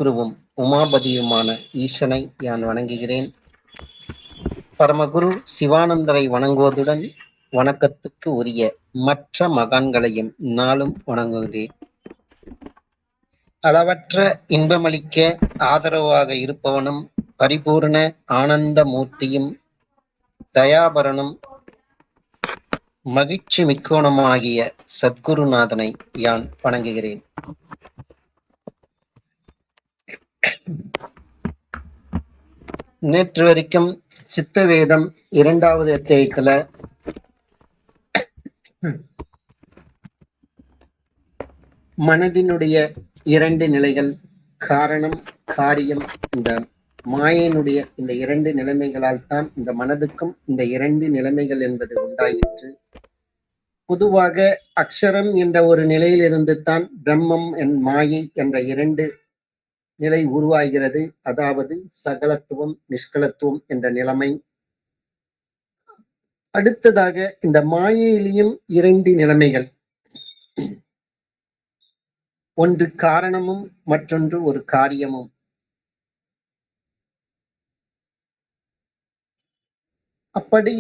பரமகுருவும் உமாபதியுமான ஈசனை யான் வணங்குகிறேன். பரமகுரு சிவானந்தரை வணங்குவதுடன் வணக்கத்துக்கு உரிய மற்ற மகான்களையும் நாளும் வணங்குகிறேன். அளவற்ற இன்பமளிக்க ஆதரவாக இருப்பவனும் பரிபூர்ண ஆனந்த மூர்த்தியும் தயாபரனும் மகிழ்ச்சி மிக்கோணமாகிய சத்குருநாதனை யான் வணங்குகிறேன். நேற்று வரைக்கும் சித்தவேதம் 2வது அத்தியாயத்துல மனதினுடைய 2 நிலைகள், காரணம் காரியம், இந்த மாயையினுடைய இந்த 2 நிலைமைகளால் தான் இந்த மனதுக்கும் இந்த 2 நிலைமைகள் என்பது உண்டாயிற்று. பொதுவாக அக்ஷரம் என்ற ஒரு நிலையிலிருந்து தான் பிரம்மம் மாயை என்ற 2 நிலை உருவாகிறது. அதாவது சகலத்துவம் நிஷ்கலத்துவம் என்ற நிலைமை. அடுத்ததாக இந்த மாயையிலையும் 2 நிலைமைகள், ஒன்று காரணமும் மற்றொன்று ஒரு காரியமும். அப்படி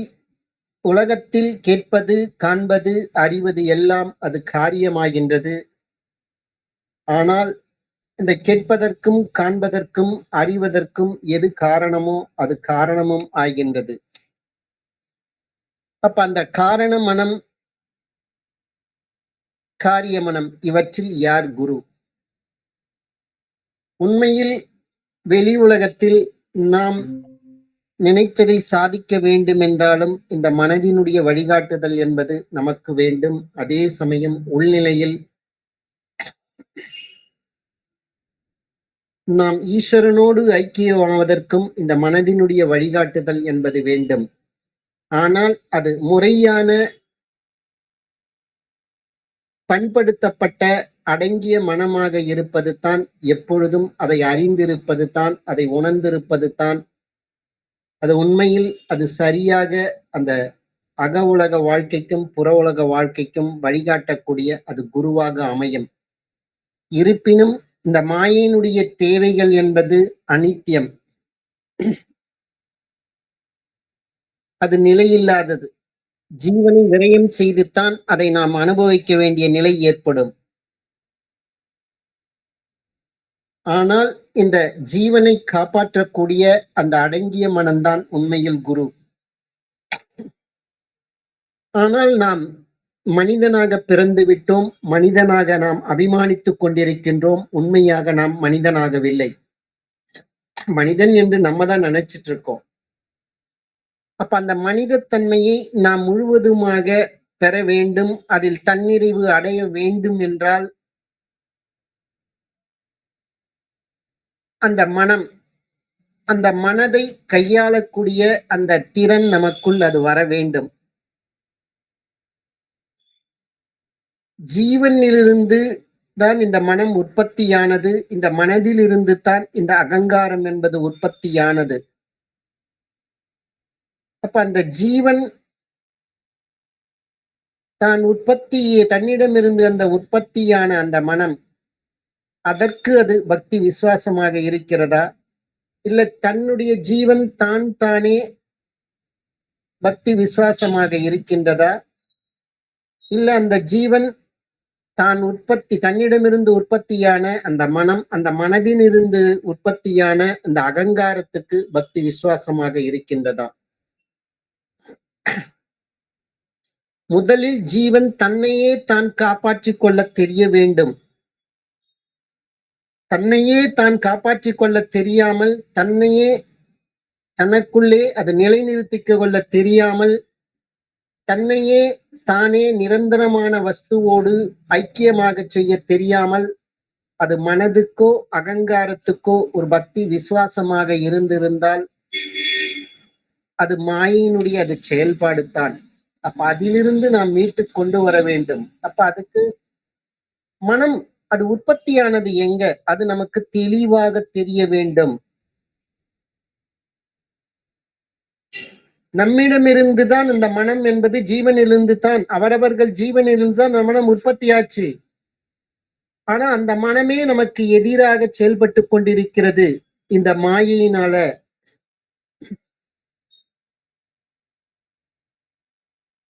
உலகத்தில் கேட்பது, காண்பது, அறிவது எல்லாம் அது காரியமாகின்றது. ஆனால் இந்த கேட்பதற்கும் காண்பதற்கும் அறிவதற்கும் எது காரணமோ அது காரணமும் ஆகின்றது. அப்ப அந்த காரண மனம், காரிய மனம் இவற்றில் யார் குரு? உண்மையில் வெளி உலகத்தில் நாம் நினைத்ததை சாதிக்க வேண்டும் என்றாலும் இந்த மனதினுடைய வழிகாட்டுதல் என்பது நமக்கு வேண்டும். அதே சமயம் உள்நிலையில் நாம் ஈஸ்வரனோடு ஐக்கியமாவதற்கும் இந்த மனதினுடைய வழிகாட்டுதல் என்பது வேண்டும். ஆனால் அது முறையான பண்படுத்தப்பட்ட அடங்கிய மனமாக இருப்பது தான், எப்பொழுதும் அதை அறிந்திருப்பது தான், அதை உணர்ந்திருப்பது தான், அது உண்மையில் அது சரியாக அந்த அக உலக வாழ்க்கைக்கும் புற உலக வாழ்க்கைக்கும் வழிகாட்டக்கூடிய அது குருவாக அமையும். இருப்பினும் இந்த மாயையினுடைய தேவைகள் என்பது அனித்தியம், அது நிலையில்லாதது. ஜீவனை விரயம் செய்துத்தான் அதை நாம் அனுபவிக்க வேண்டிய நிலை ஏற்படும். ஆனால் இந்த ஜீவனை காப்பாற்றக்கூடிய அந்த அடங்கிய மனம்தான் உண்மையில் குரு. ஆனால் நாம் மனிதனாக பிறந்து விட்டோம், மனிதனாக நாம் அபிமானித்துக் கொண்டிருக்கின்றோம். உண்மையாக நாம் மனிதனாகவில்லை, மனிதன் என்று நம்ம தான் நினைச்சிட்டு இருக்கோம். அப்ப அந்த மனிதத்தன்மையை நாம் முழுவதுமாக பெற வேண்டும், அதில் தன்னிறைவு அடைய வேண்டும் என்றால் அந்த மனம், அந்த மனதை கையாளக்கூடிய அந்த திறன் நமக்குள் அது வர வேண்டும். ஜீவனிலிருந்து தான் இந்த மனம் உற்பத்தியானது. இந்த மனதிலிருந்து தான் இந்த அகங்காரம் என்பது உற்பத்தியானது. அப்ப அந்த ஜீவன் தான் உற்பத்தி, தன்னிடமிருந்து அந்த உற்பத்தியான அந்த மனம், அதற்கு அது பக்தி விசுவாசமாக இருக்கிறதா? இல்ல தன்னுடைய ஜீவன் தான் தானே பக்தி விசுவாசமாக இருக்கின்றதா? இல்ல அந்த ஜீவன் தான் தன்னிடமிருந்து உற்பத்தியான அந்த மனம், அந்த மனதிலிருந்து உற்பத்தியான அந்த அகங்காரத்துக்கு பக்தி விசுவாசமாக இருக்கின்றதா? முதலில் ஜீவன் தன்னையே தான் காப்பாற்றிக் கொள்ள தெரிய வேண்டும். தன்னையே தான் காப்பாற்றிக் கொள்ள தெரியாமல், தன்னையே தனக்குள்ளே அது நிலைநிறுத்திக் கொள்ள தெரியாமல், தன்னையே தானே நிரந்தரமான வஸ்துவோடு ஐக்கியமாக செய்ய தெரியாமல், அது மனதுக்கோ அகங்காரத்துக்கோ ஒரு பக்தி விசுவாசமாக இருந்திருந்தால் அது மாயினுடைய அது செயல்பாடு தான். அப்ப அதிலிருந்து நாம் மீட்டு கொண்டு வர வேண்டும். அப்ப அதுக்கு மனம் அது உற்பத்தியானது எங்க, அது நமக்கு தெளிவாக தெரிய வேண்டும். நம்மிடமிருந்து தான் இந்த மனம் என்பது ஜீவனிலிருந்து தான், அவரவர்கள் ஜீவனிலிருந்து தான் மனம் உற்பத்தி ஆச்சு. ஆனா அந்த மனமே நமக்கு எதிராக செயல்பட்டு கொண்டிருக்கிறது இந்த மாயையினால.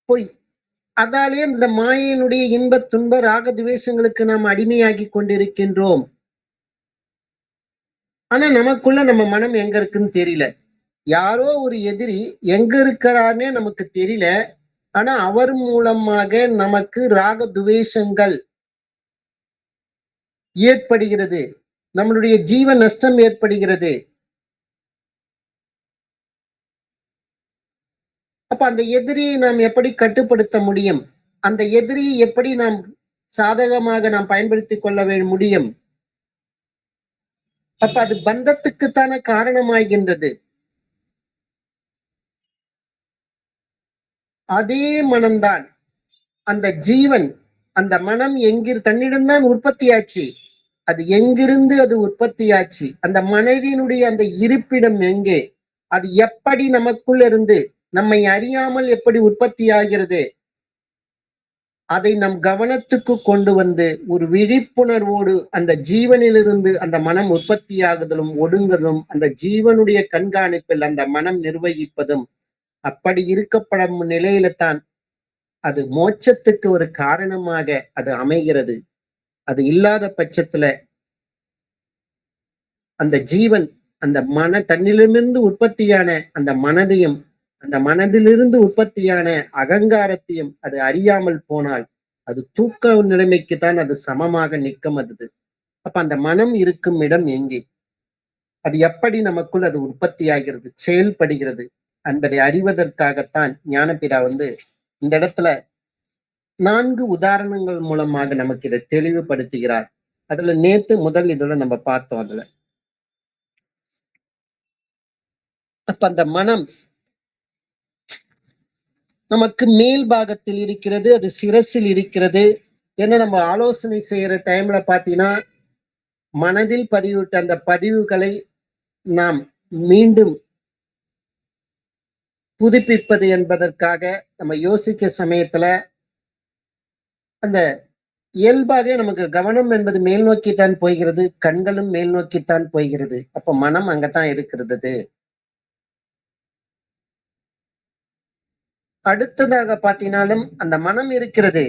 பொய். அதாலேயே இந்த மாயையினுடைய இன்ப துன்ப ராக துவேஷங்களுக்கு நாம் அடிமையாகி கொண்டிருக்கின்றோம். ஆனா நமக்குள்ள நம்ம மனம் எங்க இருக்குன்னு தெரியல. யாரோ ஒரு எதிரி எங்க இருக்கிறார்னே நமக்கு தெரியல. ஆனா அவர் மூலமாக நமக்கு ராக துவேஷங்கள் ஏற்படுகிறது. நம்மளுடைய ஜீவ நஷ்டம் ஏற்படுகிறது. அப்ப அந்த எதிரியை நாம் எப்படி கட்டுப்படுத்த முடியும்? அந்த எதிரியை எப்படி நாம் சாதகமாக நாம் பயன்படுத்திக் கொள்ள முடியும்? அப்ப அது பந்தத்துக்குத்தான காரணமாகின்றது. அதே மனம்தான் அந்த ஜீவன். அந்த மனம் தன்னிடம்தான் உற்பத்தியாச்சு. அது எங்கிருந்து அது உற்பத்தியாச்சு? அந்த மனதினுடைய அந்த இருப்பிடம் எங்கே? அது எப்படி நமக்குள் இருந்து நம்மை அறியாமல் எப்படி உற்பத்தி ஆகிறது? அதை நம் கவனத்துக்கு கொண்டு வந்து ஒரு விழிப்புணர்வோடு அந்த ஜீவனிலிருந்து அந்த மனம் உற்பத்தியாகுதலும் ஒடுங்குதலும் அந்த ஜீவனுடைய கண்காணிப்பில் அந்த மனம் நிர்வகிப்பதும் அப்படி இருக்கப்படும் நிலையில தான் அது மோட்சத்துக்கு ஒரு காரணமாக அது அமைகிறது. அது இல்லாத பட்சத்துல அந்த ஜீவன் அந்த தன்னிடமிருந்து உற்பத்தியான அந்த மனதையும் அந்த மனதிலிருந்து உற்பத்தியான அகங்காரத்தையும் அது அறியாமல் போனால் அது தூக்க நிலைமைக்கு தான் அது சமமாக நிற்கும். அது அப்ப அந்த மனம் இருக்கும் இடம் எங்கே? அது எப்படி நமக்குள் அது உற்பத்தியாகிறது, செயல்படுகிறது என்பதை அறிவதற்காகத்தான் ஞானபிதா இந்த இடத்துல 4 உதாரணங்கள் மூலமாக நமக்கு இதை தெளிவுபடுத்துகிறார். அதுல நேத்து முதல் இதுல நம்ம பார்த்தோம். அதுல அப்ப அந்த மனம் நமக்கு மேல் பாகத்தில் இருக்கிறது, அது சிரசில் இருக்கிறது. ஏன்னா நம்ம ஆலோசனை செய்யற டைம்ல பாத்தீங்கன்னா மனதில் பதிவிட்ட அந்த பதிவுகளை நாம் மீண்டும் புதுப்பிப்பது என்பதற்காக நம்ம யோசிக்க சமயத்துல அந்த இயல்பாகவே நமக்கு கவனம் என்பது மேல் நோக்கித்தான் போகிறது, கண்களும் மேல் நோக்கித்தான் போகிறது. அப்ப மனம் அங்கத்தான் இருக்கிறது. அடுத்ததாக பாத்தீங்கன்னாலும் அந்த மனம் இருக்கிறது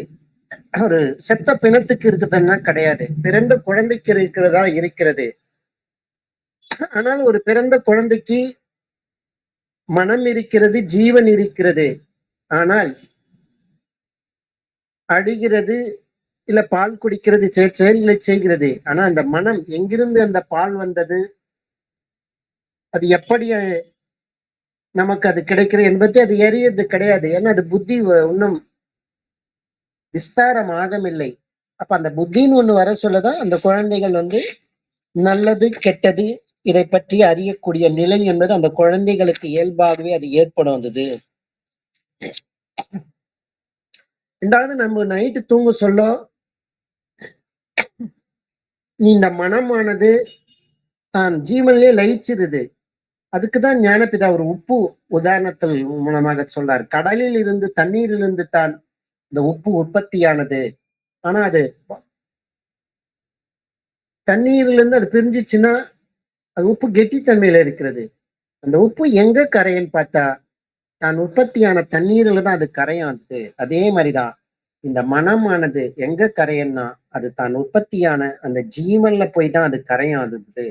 ஒரு செத்த பிணத்துக்கு இருக்குதுன்னா கிடையாது, பிறந்த குழந்தைக்கு இருக்கிறதா இருக்கிறது. ஆனால் ஒரு பிறந்த குழந்தைக்கு மனம் இருக்கிறது, ஜீவன் இருக்கிறது. ஆனால் அடிகிறது இல்ல பால் குடிக்கிறது செயல்களை செய்கிறது. ஆனா அந்த மனம் எங்கிருந்து அந்த பால் வந்தது, அது எப்படி நமக்கு அது கிடைக்கிறது என்பதை அது எறியது கிடையாது. ஏன்னா அது புத்தி இன்னும் விஸ்தாரம் ஆகவில்லை. அப்ப அந்த புத்தின்னு ஒண்ணு வர சொல்லதான் அந்த குழந்தைகள் நல்லது கெட்டது இதை பற்றி அறியக்கூடிய நிலை என்பது அந்த குழந்தைகளுக்கு இயல்பாகவே அது ஏற்படும். ரெண்டாவது நம்ம நைட்டு தூங்க சொல்ல நீ இந்த மனமானது தான் ஜீவனிலே லயிச்சிருது. அதுக்குதான் ஞானபிதா ஒரு உப்பு உதாரணத்தில் மூலமாக சொல்றார். கடலில் இருந்து தண்ணீரிலிருந்து தான் இந்த உப்பு உற்பத்தியானது. ஆனா அது தண்ணீரிலிருந்து அது பிரிஞ்சிச்சுன்னா அது உப்பு கெட்டித்தன்மையில இருக்கிறது. அந்த உப்பு எங்க கரையன்னு பார்த்தா தான் உற்பத்தியான தண்ணீரில தான் அது கரையானது. அதே மாதிரிதான் இந்த மனமானது எங்க கரையன்னா அது தான் உற்பத்தியான அந்த ஜீவன்ல போய் தான் அது கரையானது.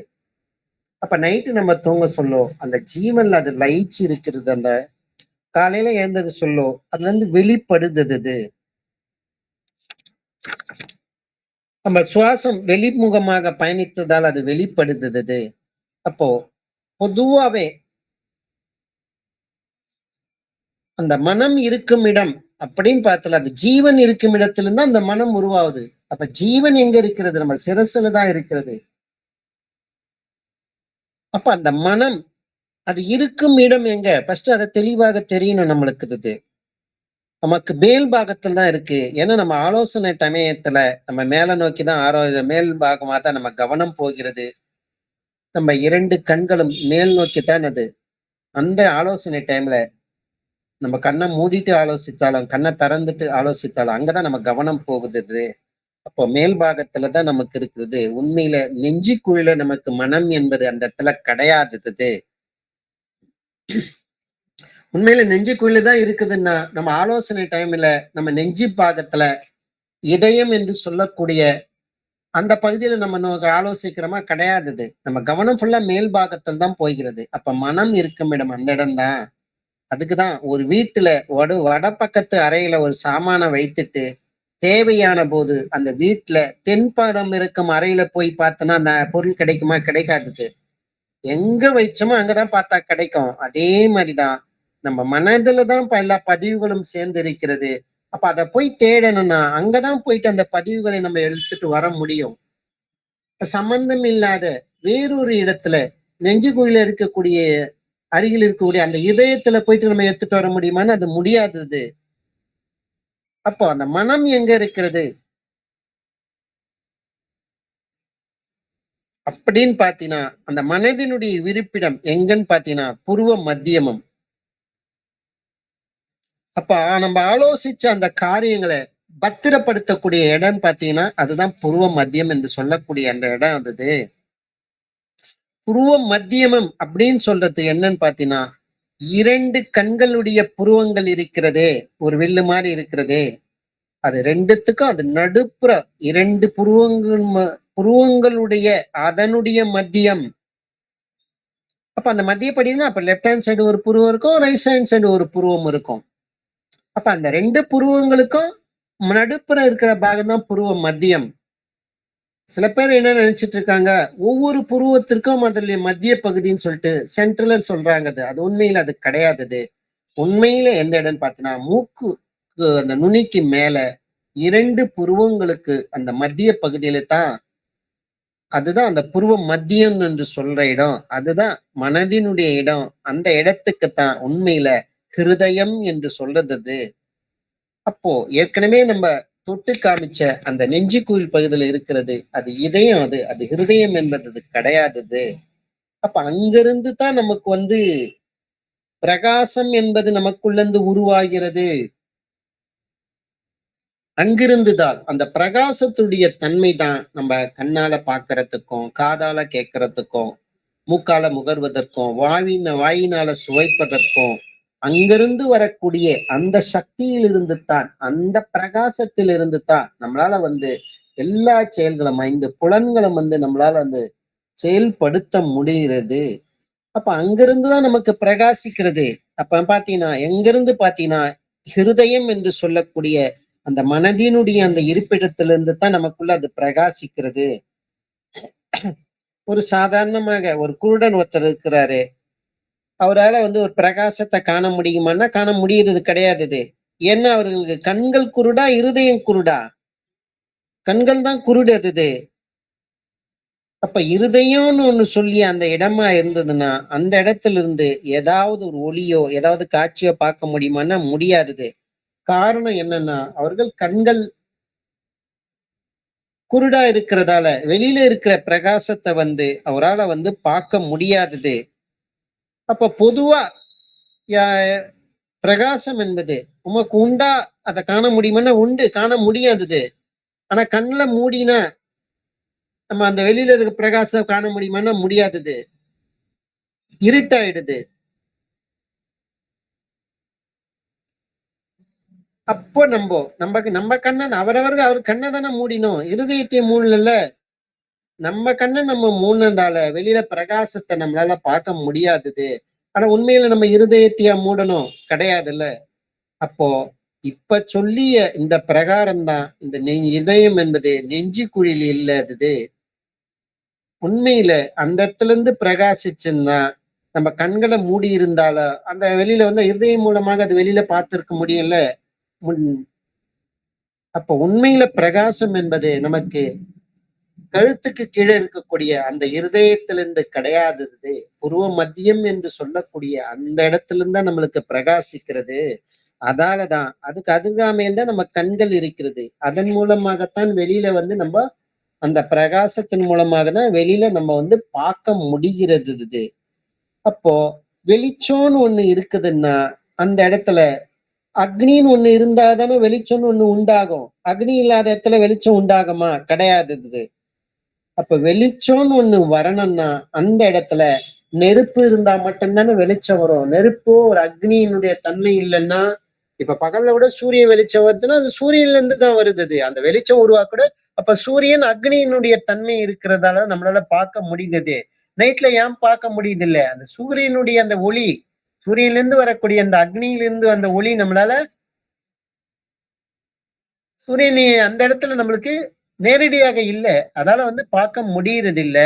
அப்ப நைட்டு நம்ம தூங்க சொல்லும் அந்த ஜீவன்ல அது லயிச்சு இருக்கிறது. அந்த காலையில எழுந்தது சொல்லும் அதுல இருந்து வெளிப்படுது. நம்ம சுவாசம் வெளிமுகமாக பயணித்ததால் அது வெளிப்படுது. அப்போ பொதுவாவே அந்த மனம் இருக்கும் இடம் அப்படின்னு பார்த்தல அது ஜீவன் இருக்கும் இடத்திலிருந்து அந்த மனம் உருவாகுது. அப்ப ஜீவன் எங்க இருக்கிறது? நம்ம சிரசுல தான் இருக்கிறது. அப்ப அந்த மனம் அது இருக்கும் இடம் எங்க? ஃபர்ஸ்ட் அதை தெளிவாக தெரியணும் நம்மளுக்கு. இது நமக்கு மேல் பாகத்தில் தான் இருக்கு. ஏன்னா நம்ம ஆலோசனை சமயத்துல நம்ம மேல நோக்கிதான் மேல் பாகமா தான் நம்ம கவனம் போகிறது. நம்ம 2 கண்களும் மேல் நோக்கித்தான் அது. அந்த ஆலோசனை டைம்ல நம்ம கண்ணை மூடிட்டு ஆலோசித்தாலும் கண்ணை திறந்துட்டு ஆலோசித்தாலும் அங்கதான் நம்ம கவனம் போகுது. அப்போ மேல் பாகத்துலதான் நமக்கு இருக்கிறது. உண்மையில நெஞ்சுக்குழில நமக்கு மனம் என்பது அந்த இடத்துல கிடையாதது. உண்மையில நெஞ்சுக்குழில தான் இருக்குதுன்னா நம்ம ஆலோசனை டைம்ல நம்ம நெஞ்சு பாகத்துல இதயம் என்று சொல்லக்கூடிய அந்த பகுதியில நம்ம ஆலோசிக்கிறோமா கிடையாதது. நம்ம கவனம் ஃபுல்லா மேல் பாகத்தில் தான் போகிறது. அப்ப மனம் இருக்கும் இடம் அந்த இடம் தான். அதுக்குதான் ஒரு வீட்டுல வடபக்கத்து அறையில ஒரு சாமான வைத்துட்டு தேவையான போது அந்த வீட்டுல தென்புறம் இருக்கும் அறையில போய் பார்த்தோன்னா அந்த பொருள் கிடைக்குமா? கிடைக்காதது. எங்க வைச்சோமோ அங்கதான் பார்த்தா கிடைக்கும். அதே மாதிரிதான் நம்ம மனதுலதான் எல்லா பதிவுகளும் சேர்ந்து இருக்கிறது. அப்ப அதை போய் தேடணும்னா அங்கதான் போயிட்டு அந்த பதிவுகளை நம்ம எடுத்துட்டு வர முடியும். சம்பந்தம் இல்லாத வேறொரு இடத்துல நெஞ்சுக்குழில இருக்கக்கூடிய அருகில் இருக்கக்கூடிய அந்த இதயத்துல போயிட்டு நம்ம எடுத்துட்டு வர முடியுமான்னு அது முடியாதது. அப்போ அந்த மனம் எங்க இருக்கிறது அப்படின்னு பாத்தீங்கன்னா அந்த மனதினுடைய விருப்பிடம் எங்கன்னு பாத்தீங்கன்னா புருவ மத்தியமம். அப்ப நம்ம ஆலோசிச்ச அந்த காரியங்களை பத்திரப்படுத்தக்கூடிய இடம் பாத்தீங்கன்னா அதுதான் புருவ மத்தியம் என்று சொல்லக்கூடிய அந்த இடம் வந்தது. புருவ மத்தியமம் அப்படின்னு சொல்றது என்னன்னு பாத்தீங்கன்னா 2 கண்களுடைய புருவங்கள் இருக்கிறதே, ஒரு வில்லு மாதிரி இருக்கிறதே, அது 2த்துக்கும் அது நடுப்புற 2 புருவங்களுடைய அதனுடைய மத்தியம். அப்ப அந்த மத்தியப்படினா அப்ப லெஃப்ட் ஹேண்ட் சைடு ஒரு புருவம் இருக்கும், ரைட் ஹேண்ட் சைடு ஒரு புருவம் இருக்கும். அப்ப அந்த 2 புருவங்களுக்கும் நடுப்புற இருக்கிற பாகம் தான் புருவ மத்தியம். சில பேர் என்ன நினைச்சிட்டு இருக்காங்க, ஒவ்வொரு புருவத்திற்கும் அதனுடைய மத்திய பகுதின்னு சொல்லிட்டு சென்ட்ரல்னு சொல்றாங்க. அது உண்மையில அது கிடையாது. உண்மையில எந்த இடம்னு பார்த்தீங்கன்னா மூக்கு அந்த நுனிக்கு மேல 2 புருவங்களுக்கு அந்த மத்திய பகுதியில தான் அதுதான் அந்த புருவ மத்தியம் என்று சொல்ற இடம். அதுதான் மனதினுடைய இடம். அந்த இடத்துக்குத்தான் உண்மையில ஹிருதயம் என்று சொல்றது அது. அப்போ ஏற்கனவே நம்ம தொட்டு காமிச்ச அந்த நெஞ்சுக்குழி பகுதியில இருக்கிறது அது இதயம். அது அது ஹிருதயம் என்பது அது கிடையாதது. அப்ப அங்கிருந்து தான் நமக்கு பிரகாசம் என்பது நமக்குள்ள இருந்து உருவாகிறது. அங்கிருந்துதான் அந்த பிரகாசத்துடைய தன்மை தான் நம்ம கண்ணால பாக்குறதுக்கும் காதால கேட்கறதுக்கும் மூக்கால முகர்வதற்கும் வாயினால சுவைப்பதற்கும் அங்கிருந்து வரக்கூடிய அந்த சக்தியிலிருந்து தான் அந்த பிரகாசத்திலிருந்து தான் நம்மளால எல்லா செயல்களும் 5 புலன்களும் நம்மளால செயல்படுத்த முடிகிறது. அப்ப அங்கிருந்துதான் நமக்கு பிரகாசிக்கிறது. அப்ப பாத்தீங்கன்னா எங்கிருந்து பாத்தீங்கன்னா ஹிருதயம் என்று சொல்லக்கூடிய அந்த மனதினுடைய அந்த இருப்பிடத்திலிருந்து தான் நமக்குள்ள அது பிரகாசிக்கிறது. ஒரு சாதாரணமாக ஒரு குருடன் ஒருத்தர் இருக்கிறாரு. அவரால ஒரு பிரகாசத்தை காண முடியுமான்னா காண முடியறது கிடையாது. ஏன்னா அவர்களுக்கு கண்கள் குருடா, இருதயம் குருடா? கண்கள் தான் குருடு அது. அப்ப இருதயம்னு ஒண்ணு சொல்லி அந்த இடமா இருந்ததுன்னா அந்த இடத்துல இருந்து ஏதாவது ஒரு ஒளியோ ஏதாவது காட்சியோ பார்க்க முடியுமான்னா முடியாதது. காரணம் என்னன்னா அவர்கள் கண்கள் குருடா இருக்கிறதால வெளியில இருக்கிற பிரகாசத்தை அவரால பார்க்க முடியாதது. அப்ப பொதுவா பிரகாசம் என்பது உமக்கு உண்டா? அதை காண முடியுமான்னா உண்டு, காண முடியாதது. ஆனா கண்ணுல மூடினா நம்ம அந்த வெளியில இருக்க பிரகாசம் காண முடியுமான்னா முடியாதது. இருட்டாயிடுது. அப்போ நம்ம கண்ணை அவரவர்கள் அவர் கண்ணை தானே மூடினோம், இருதயத்தை மூடல. நம்ம கண்ணை நம்ம மூடினதால வெளியில பிரகாசத்தை நம்மளால பார்க்க முடியாதது. ஆனா உண்மையில நம்ம இருதயத்தையா மூடணும்? கிடையாதுல்ல. அப்போ இப்ப சொல்லிய இந்த பிரகாரம் தான் இந்த இதயம் என்பது நெஞ்சு குழியில் இல்லாதது. உண்மையில அந்த இடத்துல இருந்து பிரகாசிச்சுன்னா நம்ம கண்களை மூடி இருந்தால அந்த வெளியில இருதயம் மூலமாக அது வெளியில பார்த்திருக்க முடியும்ல. அப்ப உண்மையில பிரகாசம் என்பது நமக்கு கழுத்துக்கு கீழே இருக்கக்கூடிய அந்த இருதயத்திலிருந்து கிடையாதது. புருவ மத்தியம் என்று சொல்லக்கூடிய அந்த இடத்துல இருந்தா நம்மளுக்கு பிரகாசிக்கிறது. அதாலதான் அதுக்கு அருகாமையில் தான் நம்ம கண்கள் இருக்கிறது. அதன் மூலமாகத்தான் வெளியில நம்ம அந்த பிரகாசத்தின் மூலமாக தான் வெளியில நம்ம பார்க்க முடிகிறது. அப்போ வெளிச்சம்னு ஒண்ணு இருக்குதுன்னா அந்த இடத்துல அக்னின்னு ஒண்ணு இருந்தாதானே வெளிச்சம்னு ஒண்ணு உண்டாகும். அக்னி இல்லாத இடத்துல வெளிச்சம் உண்டாகுமா? கிடையாது இது. அப்ப வெளிச்சம்னு ஒண்ணு வரணும்னா அந்த இடத்துல நெருப்பு இருந்தா மட்டும்தானே வெளிச்சம் வரும். நெருப்போ ஒரு அக்னியினுடைய தன்மை இல்லைன்னா, இப்ப பகல்ல விட சூரிய வெளிச்சம் வருதுன்னா அது சூரியன்ல இருந்து தான் வருது அது. அந்த வெளிச்சம் உருவாக்கூட அப்ப சூரியன் அக்னியினுடைய தன்மை இருக்கிறதால நம்மளால பார்க்க முடியுது. நைட்ல ஏன் பார்க்க முடியுது இல்ல? அந்த சூரியனுடைய அந்த ஒளி, சூரியன்ல இருந்து வரக்கூடிய அந்த அக்னியிலிருந்து அந்த ஒளி நம்மளால சூரியனை அந்த இடத்துல நம்மளுக்கு நேரடியாக இல்ல. அதால பார்க்க முடியறது இல்ல.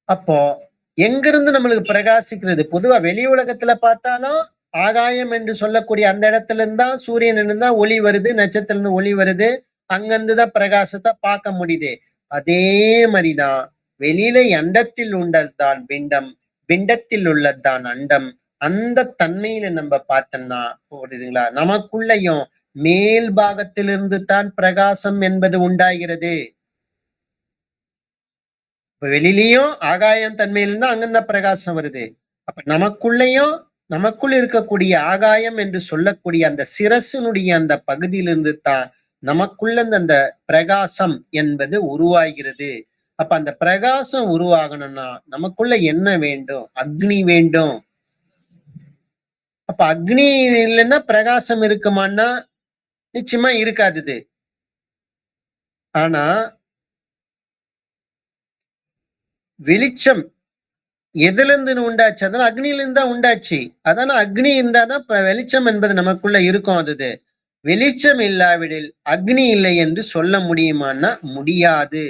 அப்போ எங்கிருந்து நம்மளுக்கு பிரகாசிக்கிறது? பொதுவா வெளி உலகத்துல பார்த்தாலும், ஆகாயம் என்று சொல்லக்கூடிய அந்த இடத்துல இருந்து தான் சூரியனிலிருந்து தான் ஒளி வருது, நட்சத்திரத்திலிருந்து ஒளி வருது. அங்கிருந்து தான் பிரகாசத்த பார்க்க முடியுது. அதே மாரிதான் வெளியில அண்டத்தில் உள்ளதுதான் பிண்டம், பிண்டத்தில் உள்ளதுதான் அண்டம். அந்த தன்மையில நம்ம பார்த்தோம்னா புரியுதுங்களா? நமக்குள்ளயும் மேல் பாகத்திலிருந்து தான் பிரகாசம் என்பது உண்டாகிறது. இப்ப வெளியிலயும் ஆகாயம் தன்மையிலிருந்து அங்கிருந்த பிரகாசம் வருது. அப்ப நமக்குள்ளயும் நமக்குள் இருக்கக்கூடிய ஆகாயம் என்று சொல்லக்கூடிய அந்த சிரசினுடைய அந்த பகுதியிலிருந்து தான் நமக்குள்ள அந்த பிரகாசம் என்பது உருவாகிறது. அப்ப அந்த பிரகாசம் உருவாகணும்னா நமக்குள்ள என்ன வேண்டும்? அக்னி வேண்டும். அப்ப அக்னி இல்லைன்னா பிரகாசம் இருக்குமான்னா நிச்சயமா இருக்காது. ஆனா வெளிச்சம் எதுல இருந்து உண்டாச்சு? அதனால அக்னியில இருந்து தான் உண்டாச்சு. அதான அக்னி இருந்தாதான் வெளிச்சம் என்பது நமக்குள்ள இருக்கும் அது. வெளிச்சம் இல்லாவிடில் அக்னி இல்லை என்று சொல்ல முடியுமான்னா முடியாது.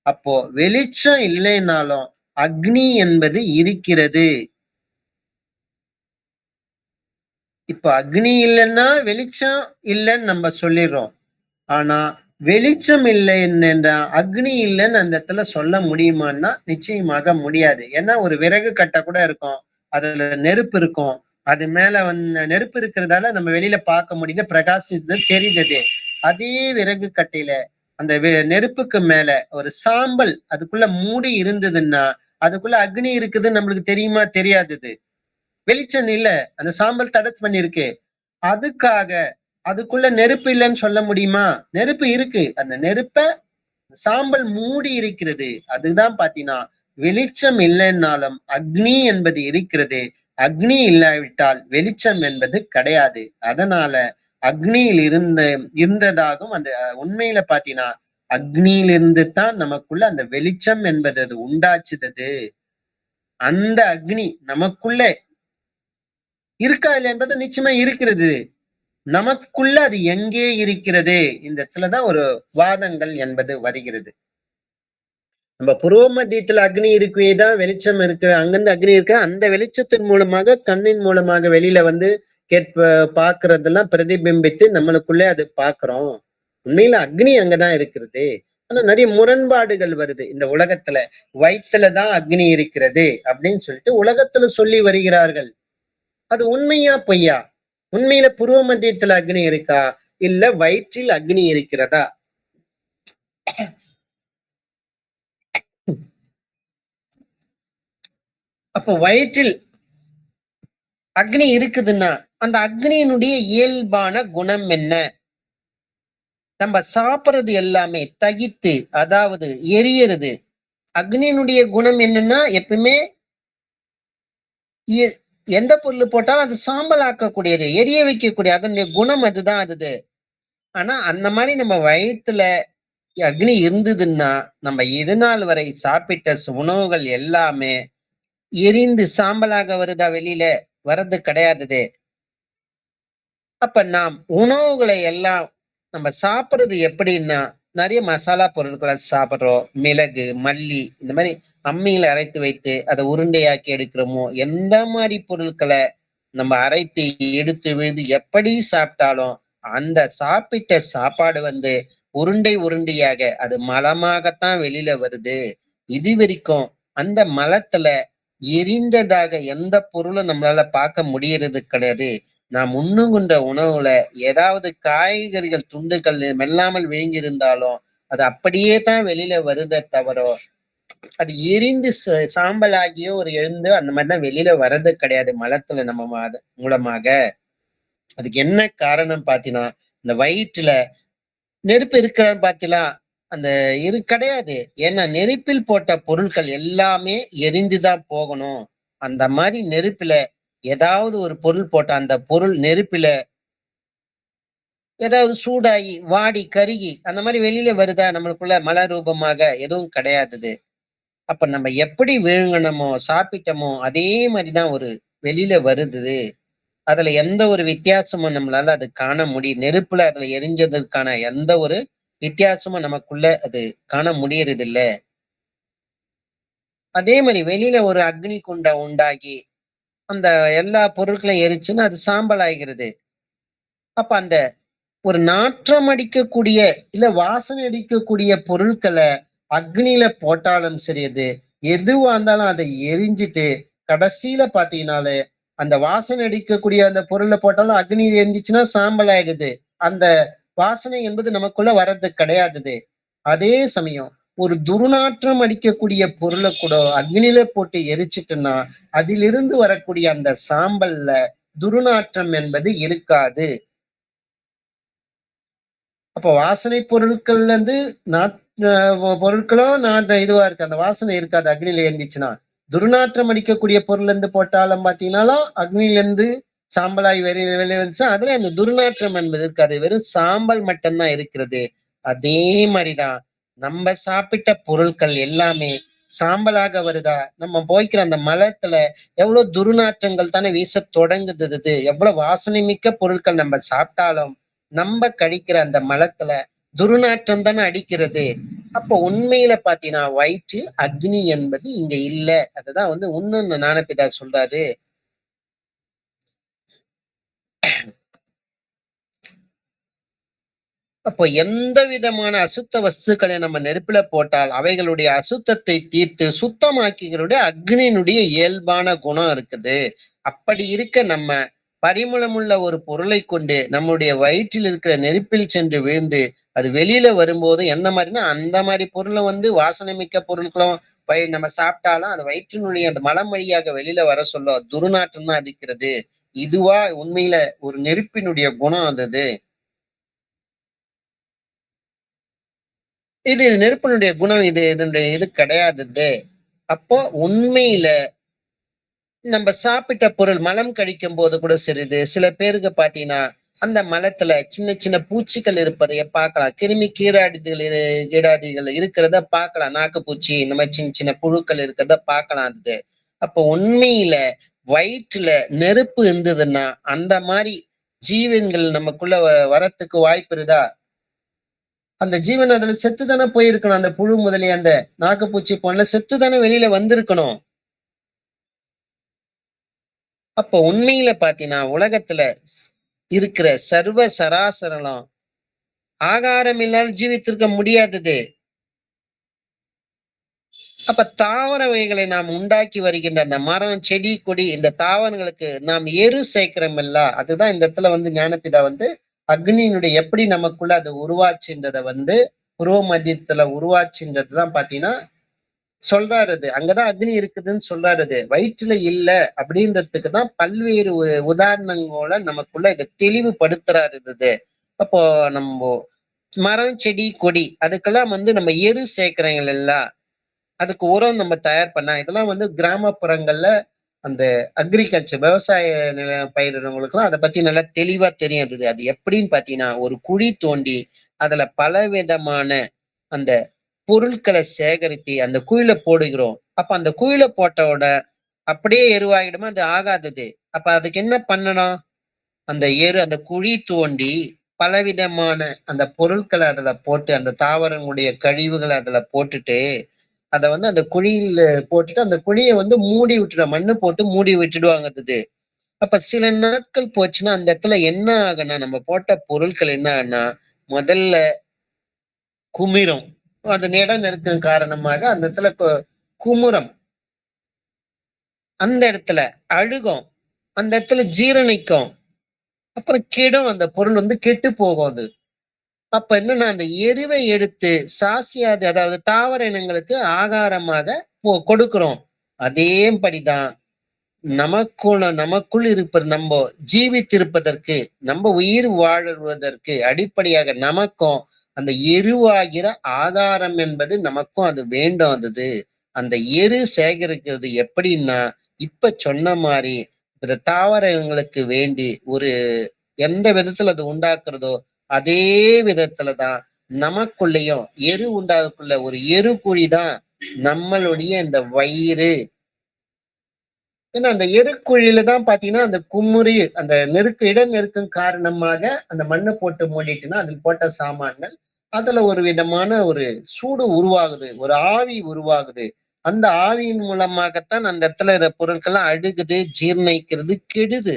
அப்போ வெளிச்சம் இல்லைனாலும் அக்னி என்பது இருக்கிறது. இப்ப அக்னி இல்லைன்னா வெளிச்சம் இல்லைன்னு நம்ம சொல்லிடுறோம். ஆனா வெளிச்சம் இல்லை என்றா அக்னி இல்லைன்னு அந்த இடத்துல சொல்ல முடியுமான்னா நிச்சயமாக முடியாது. ஏன்னா ஒரு விறகு கட்டை கூட இருக்கும். அதுல நெருப்பு இருக்கும். அது மேல நெருப்பு இருக்கிறதால நம்ம வெளியில பார்க்க முடியுது, பிரகாசித்து தெரியுது. அதே விறகு கட்டையில அந்த நெருப்புக்கு மேல ஒரு சாம்பல் அதுக்குள்ள மூடி இருந்ததுன்னா அதுக்குள்ள அக்னி இருக்குதுன்னு நம்மளுக்கு தெரியுமா? தெரியாது. வெளிச்சம் இல்ல, அந்த சாம்பல் தடை பண்ணிருக்கு. அதுக்காக அதுக்குள்ள நெருப்பு இல்லைன்னு சொல்ல முடியுமா? நெருப்பு இருக்கு. அந்த நெருப்ப சாம்பல் மூடி இருக்கிறது. அதுதான் பாத்தீங்கன்னா வெளிச்சம் இல்லைன்னாலும் அக்னி என்பது இருக்கிறது. அக்னி இல்லாவிட்டால் வெளிச்சம் என்பது கிடையாது. அதனால அக்னியில் இருந்ததாகவும் அந்த உண்மையில பாத்தீங்கன்னா அக்னியிலிருந்து தான் நமக்குள்ள அந்த வெளிச்சம் என்பது அது உண்டாச்சுது. அந்த அக்னி நமக்குள்ள இருக்கா இல்லை என்பது நிச்சயமா இருக்கிறது. நமக்குள்ள அது எங்கே இருக்கிறது? இந்த இடத்துலதான் ஒரு வாதங்கள் என்பது வருகிறது. நம்ம புருவ மத்தியத்துல அக்னி இருக்குதான் வெளிச்சம் இருக்கு. அங்கிருந்து அக்னி இருக்கு. அந்த வெளிச்சத்தின் மூலமாக கண்ணின் மூலமாக வெளியில பாக்குறதெல்லாம் பிரதிபிம்பித்து நம்மளுக்குள்ளே அது பாக்குறோம். உண்மையில அக்னி அங்கதான் இருக்கிறது. ஆனா நிறைய முரண்பாடுகள் வருது இந்த உலகத்துல. வயிற்றுலதான் அக்னி இருக்கிறது அப்படின்னு சொல்லிட்டு உலகத்துல சொல்லி வருகிறார்கள். அது உண்மையா பொய்யா? உண்மையில புருவ மத்தியத்துல அக்னி இருக்கா? இல்ல வயிற்றில் அக்னி இருக்கிறதா? அப்போ வயிற்றில் அக்னி இருக்குதுன்னா அந்த அக்னியினுடைய இயல்பான குணம் என்ன? நம்ம சாப்பிடுறது எல்லாமே தகித்து அதாவது எரியறது. அக்னியினுடைய குணம் என்னன்னா எப்பவுமே எந்த பொருள் போட்டாலும் அது சாம்பல் ஆக்கக்கூடியது, எரிய வைக்கக்கூடிய அதனுடைய குணம் அதுதான் அது. ஆனா அந்த மாதிரி நம்ம வயிற்றுல அக்னி இருந்ததுன்னா நம்ம இது நாள் வரை சாப்பிட்ட உணவுகள் எல்லாமே எரிந்து சாம்பலாக வருதா? வெளியில வர்றது கிடையாது. அப்ப நாம் உணவுகளை எல்லாம் நம்ம சாப்பிடுறது எப்படின்னா நிறைய மசாலா பொருட்களை சாப்பிடுறோம். மிளகு, மல்லி இந்த மாதிரி அம்மியில அரைத்து வைத்து அதை உருண்டையாக்கி எடுக்கிறோமோ எந்த மாதிரி பொருட்களை நம்ம அரைத்து எடுத்து விழுந்து எப்படி சாப்பிட்டாலும் அந்த சாப்பிட்ட சாப்பாடு உருண்டை உருண்டையாக அது மலமாகத்தான் வெளியில வருது. இது வரைக்கும் அந்த மலத்துல எரிந்ததாக எந்த பொருளும் நம்மளால பார்க்க முடியறது கிடையாது. நாம் உண்ணுகின்ற உணவுல ஏதாவது காய்கறிகள் துண்டுகள் மெல்லாமல் விழுங்கியிருந்தாலும் அது அப்படியே தான் வெளியில வருதே தவிர அது எரிந்து சாம்பலாகியோ ஒரு எழுந்து அந்த மாதிரிதான் வெளியில வர்றது கிடையாது மலத்துல நம்ம மூலமாக. அதுக்கு என்ன காரணம் பாத்தீங்கன்னா, இந்த வயிற்றுல நெருப்பு இருக்கிறான்னு பாத்தீங்களா? அந்த கிடையாது. ஏன்னா நெருப்பில் போட்ட பொருட்கள் எல்லாமே எரிந்துதான் போகணும். அந்த மாரி நெருப்பில ஏதாவது ஒரு பொருள் போட்டா, அந்த பொருள் நெருப்பில ஏதாவது சூடாகி, வாடி, கருகி அந்த மாரி வெளியில வருதா நம்மளுக்குள்ள மல ரூபமாக? எதுவும் கிடையாதது. அப்ப நம்ம எப்படி விழுங்குனமோ, சாப்பிட்டோமோ, அதே மாரி தான் ஒரு வெளியில வருது. அதுல எந்த ஒரு வித்தியாசமும் நம்மளால அது காண நெருப்புல அதுல எரிஞ்சதற்கான எந்த ஒரு வித்தியாசமும் நமக்குள்ள அது காண முடியறதில்ல. அதே மாரி வெளியில ஒரு அக்னி குண்டம் உண்டாகி, அந்த எல்லா பொருட்களையும் எரிச்சுன்னா அது சாம்பல் ஆகிறது. அப்ப அந்த ஒரு நாற்றம் அடிக்கக்கூடிய, இல்ல வாசனை அடிக்கக்கூடிய பொருட்கள அக்னியில போட்டாலும் சரி அது, எதுவா இருந்தாலும் அத எரிஞ்சுட்டு, கடைசியில பார்த்தீங்கன்னாலே, அந்த வாசனை அடிக்கக்கூடிய அந்த பொருள போட்டாலும் அக்னி எரிஞ்சுச்சுன்னா சாம்பல் ஆயிடுது. அந்த வாசனை என்பது நமக்குள்ள வர்றது கிடையாதுது. அதே சமயம் ஒரு துர்நாற்றம் அடிக்கக்கூடிய பொருள கூட அக்னியில போட்டு எரிச்சுட்டோம்னா, அதிலிருந்து வரக்கூடிய அந்த சாம்பல்ல துர்நாற்றம் என்பது இருக்காது. அப்போ வாசனை பொருட்கள்ல இருந்து நாற் பொருட்களோ இதுவா இருக்கு. அந்த வாசனை இருக்காது அக்னியில எரிந்துச்சுன்னா. துர்நாற்றம் அடிக்கக்கூடிய பொருள்ல இருந்து போட்டாலும் பார்த்தீங்கன்னாலும், அக்னியில இருந்து சாம்பலாய் வெளிய வந்துச்சுன்னா, அதுல அந்த துர்நாற்றம் என்பது இருக்காது. வெறும் சாம்பல் மட்டும் தான் இருக்கிறது. அதே மாரி தான் நம்ம சாப்பிட்ட பொருட்கள் எல்லாமே சாம்பலாக வருதா? நம்ம போய்க்கிற அந்த மலத்துல எவ்வளோ துர்நாற்றங்கள் தானே வீசத் தொடங்குது அது. எவ்வளவு வாசனை மிக்க பொருட்கள் நம்ம சாப்பிட்டாலும் நம்ப கழிக்கிற அந்த மலத்துல துர்நாற்றம் தானே அடிக்கிறது. அப்போ உண்மையில பார்த்தீங்கன்னா, வயிற்றில் அக்னி என்பது இங்க இல்ல. அதுதான் வந்து இன்னொன்னு ஞானபிதா சொல்றாரு. அப்போ எந்த விதமான அசுத்த வஸ்துக்களை நம்ம நெருப்புல போட்டால், அவைகளுடைய அசுத்தத்தை தீர்த்து சுத்தமாக்கிகளுடைய அக்னியினுடைய இயல்பான குணம் இருக்குது. அப்படி இருக்க நம்ம பரிமளமுள்ள ஒரு பொருளைக் கொண்டு நம்முடைய வயிற்றில் இருக்கிற நெருப்பில் சென்று விழுந்து, அது வெளியில வரும்போது எந்த மாரின்னா, அந்த மாரி பொருள வந்து வாசனை மிக்க பொருட்களும் நம்ம சாப்பிட்டாலும், அது வயிற்றினுடைய அந்த மலம் வழியாக வெளியில வர சொல்ல துர்நாற்றம் தான் அடிக்கிறது. இதுவா உண்மையில ஒரு நெருப்பினுடைய குணம் அது. இது நெருப்பினுடைய குணம் இது இதனுடைய இது கிடையாதது. அப்போ உண்மையில நம்ம சாப்பிட்ட பொருள் மலம் கழிக்கும்போது கூட சரிது. சில பேருக்கு பார்த்தீங்கன்னா, அந்த மலத்துல சின்ன சின்ன பூச்சிகள் இருப்பதைய பார்க்கலாம். கிருமி கீராடிகள் கீடாதிகள் இருக்கிறத பார்க்கலாம். நாக்குப்பூச்சி இந்த மாரி சின்ன சின்ன புழுக்கள் இருக்கிறத பார்க்கலாம் அது. அப்போ உண்மையில வயிற்றுல நெருப்பு இருந்ததுன்னா, அந்த மாரி ஜீவன்கள் நமக்குள்ள வரத்துக்கு வாய்ப்பு இருக்குதா? அந்த ஜீவன் அதுல செத்து தானே போயிருக்கணும். அந்த புழு முதலிய அந்த நாக்குப்பூச்சி போல செத்து தானே வெளியில வந்திருக்கணும். அப்போ உண்மையில பார்த்தீங்கன்னா, உலகத்துல இருக்கிற சர்வ சராசரலும் ஆகாரம் இல்லாமல் ஜீவித்திருக்க முடியாதது. அப்ப தாவர வகைகளை நாம் உண்டாக்கி வருகின்ற அந்த மரம், செடி, கொடி இந்த தாவரங்களுக்கு நாம் எரு சேர்க்கிறோமில்ல, அதுதான் இந்த இடத்துல வந்து ஞானபிதா வந்து அக்னியினுடைய எப்படி நமக்குள்ள அது உருவாச்சுன்றத வந்து புருவ மத்தியத்துல உருவாச்சுன்றது தான் பார்த்தீங்கன்னா சொல்றாரு அது. அங்கதான் அக்னி இருக்குதுன்னு சொல்றாரு அது. வயிற்றுல இல்ல அப்படின்றதுக்கு தான் பல்வேறு உதாரணங்களோட நமக்குள்ள இத தெளிவுபடுத்துறாரு இது. அப்போ நம்போ மரம், செடி, கொடி அதுக்கெல்லாம் வந்து நம்ம எரு சேர்க்கிறோம். அதுக்கு உரம் நம்ம தயார் பண்ணா இதெல்லாம் வந்து கிராமப்புறங்கள்ல அந்த அக்ரிகல்ச்சர் விவசாய பயிரிடுறவங்களுக்குலாம் அத பத்தி நல்லா தெளிவா தெரியும் அது. அது எப்படின்னு பார்த்தீங்கன்னா, ஒரு குழி தோண்டி அதுல பலவிதமான அந்த பொருட்கள சேகரித்து அந்த குழில போடுகிறோம். அப்ப அந்த குழில போட்டவோட அப்படியே எருவாகிடுமா? அது ஆகாதது. அப்ப அதுக்கு என்ன பண்ணணும்? அந்த அந்த குழி தோண்டி பலவிதமான அந்த பொருட்கள அதுல போட்டு, அந்த தாவரங்களுடைய கழிவுகள அதுல போட்டுட்டு, அத வந்து அந்த குழியில போட்டுட்டு, அந்த குழிய வந்து மூடி விட்டுடும். மண்ணு போட்டு மூடி விட்டுடுவாங்க அது. அப்ப சில நாட்கள் போச்சுன்னா, அந்த இடத்துல என்ன ஆகும்னா, நம்ம போட்ட பொருட்கள் என்ன ஆகும்னா, முதல்ல குமிரும். அது இட நெருக்கம் காரணமாக அந்த இடத்துல குமுறம். அந்த இடத்துல அழுகும். அந்த இடத்துல ஜீரணிக்கும். அப்புறம் கெடும் அந்த பொருள் வந்து கெட்டு போகும் அது. அப்ப என்னன்னா, அந்த எருவை எடுத்து சாசியாத தாவர இனங்களுக்கு ஆகாரமாக கொடுக்கிறோம். அதேபடிதான் நமக்குள் இருப்பது நம்ம ஜீவித்திருப்பதற்கு, நம்ம உயிர் வாழ்வதற்கு அடிப்படையாக நமக்கும் அந்த எருவாகிற ஆதாரம் என்பது நமக்கும் அது வேண்டும் அது. அந்த எரு சேகரிக்கிறது எப்படின்னா, இப்ப சொன்ன மாரி இந்த தாவரங்களுக்கு வேண்டி ஒரு எந்த விதத்துல அது உண்டாக்குறதோ, அதே விதத்துல தான் நமக்குள்ளேயும் எரு உண்டாகக்குள்ள ஒரு எரு குழி தான் நம்மளுடைய இந்த வயிறு. ஏன்னா அந்த எருக்குழியில தான் பாத்தீங்கன்னா, அந்த குமுறி அந்த இட நெருக்கம் காரணமாக அந்த மண்ண போட்டு மூடிட்டுன்னா, அதில் போட்ட சாமான்கள், அதுல ஒரு விதமான ஒரு சூடு உருவாகுது. ஒரு ஆவி உருவாகுது. அந்த ஆவியின் மூலமாகத்தான் அந்த இடத்துல பொருட்கள்லாம் அழுகுது, ஜீரணிக்கிறது, கெடுது.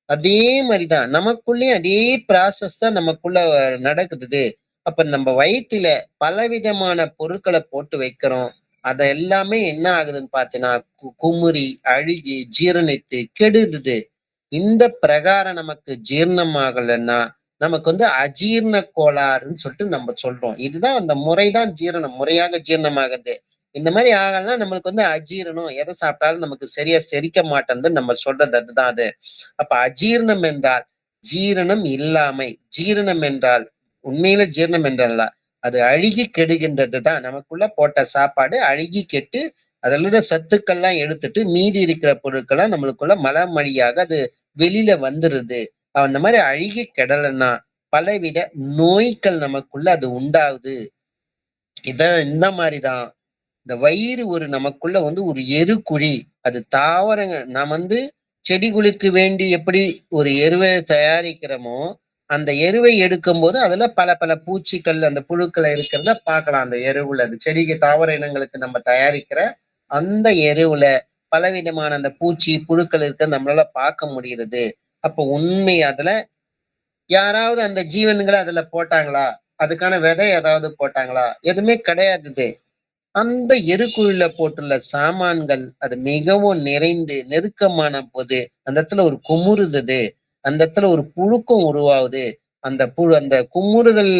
அதே மாரிதான். நமக்குள்ளயும் அதே ப்ராசஸ் தான் நமக்குள்ள நடக்குது. அப்ப நம்ம வயித்துல பலவிதமான பொருட்கள போட்டு வைக்கிறோம். அத எல்லாமே என்ன ஆகுதுன்னு பார்த்தீன்னா, குமுறி, அழுகி, ஜீரணித்து கெடுதுது. இந்த பிரகாரம் நமக்கு ஜீரணம் ஆகலன்னா, நமக்கு வந்து அஜீரண கோளாறுன்னு சொல்லிட்டு நம்ம சொல்றோம். இதுதான் அந்த முறைதான் ஜீரணம். முறையாக ஜீரணமாகுது. இந்த மாரி ஆகலன்னா நம்மளுக்கு வந்து அஜீரணம். எத சாப்பிட்டாலும் நமக்கு சரியா செரிக்க மாட்டேன்துன்னு நம்ம சொல்றது அதுதான் அது. அப்ப அஜீரணம் என்றால் ஜீரணம் இல்லாமை. ஜீரணம் என்றால் உண்மையில ஜீரணம் என்றல்ல. அது அழுகி கெடுகின்றது தான். நமக்குள்ள போட்ட சாப்பாடு அழுகி கெட்டு, அதில உள்ள சத்துக்கள்லாம் எடுத்துட்டு, மீதி இருக்கிற பொருட்கள்லாம் நம்மளுக்குள்ள மலம் வழியாக அது வெளியில வந்துருது. அந்த மாரி அழுகி கெடலன்னா, பலவித நோய்கள் நமக்குள்ள அது உண்டாகுது. இந்த மாரி தான் இந்த வயிறு ஒரு நமக்குள்ள வந்து ஒரு எருக்குழி. அது தாவரங்கள் நாம் வந்து செடிகளுக்கு வேண்டி எப்படி ஒரு எருவை தயாரிக்கிறோமோ, அந்த எருவை எடுக்கும்போது அதுல பல பல பூச்சிகள், அந்த புழுக்கள் இருக்கிறத பார்க்கலாம். அந்த எருவுல அது செடிக்கு தாவர இனங்களுக்கு நம்ம தயாரிக்கிற அந்த எருவுல பலவிதமான அந்த பூச்சி, புழுக்கள் இருக்கிறத நம்மளால பார்க்க முடிகிறது. அப்போ உண்மை அதுல யாராவது அந்த ஜீவன்கள அதுல போட்டாங்களா? அதுக்கான விதை ஏதாவது போட்டாங்களா? எதுவுமே கிடையாது. அந்த எருக்குழில போட்டுள்ள சாமான்கள் அது மிகவும் நிறைந்து நெருக்கமான போது அந்த இடத்துல ஒரு குமுறுது. அந்த இடத்துல ஒரு புழுக்கம் உருவாகுது. அந்த குமுறுதல்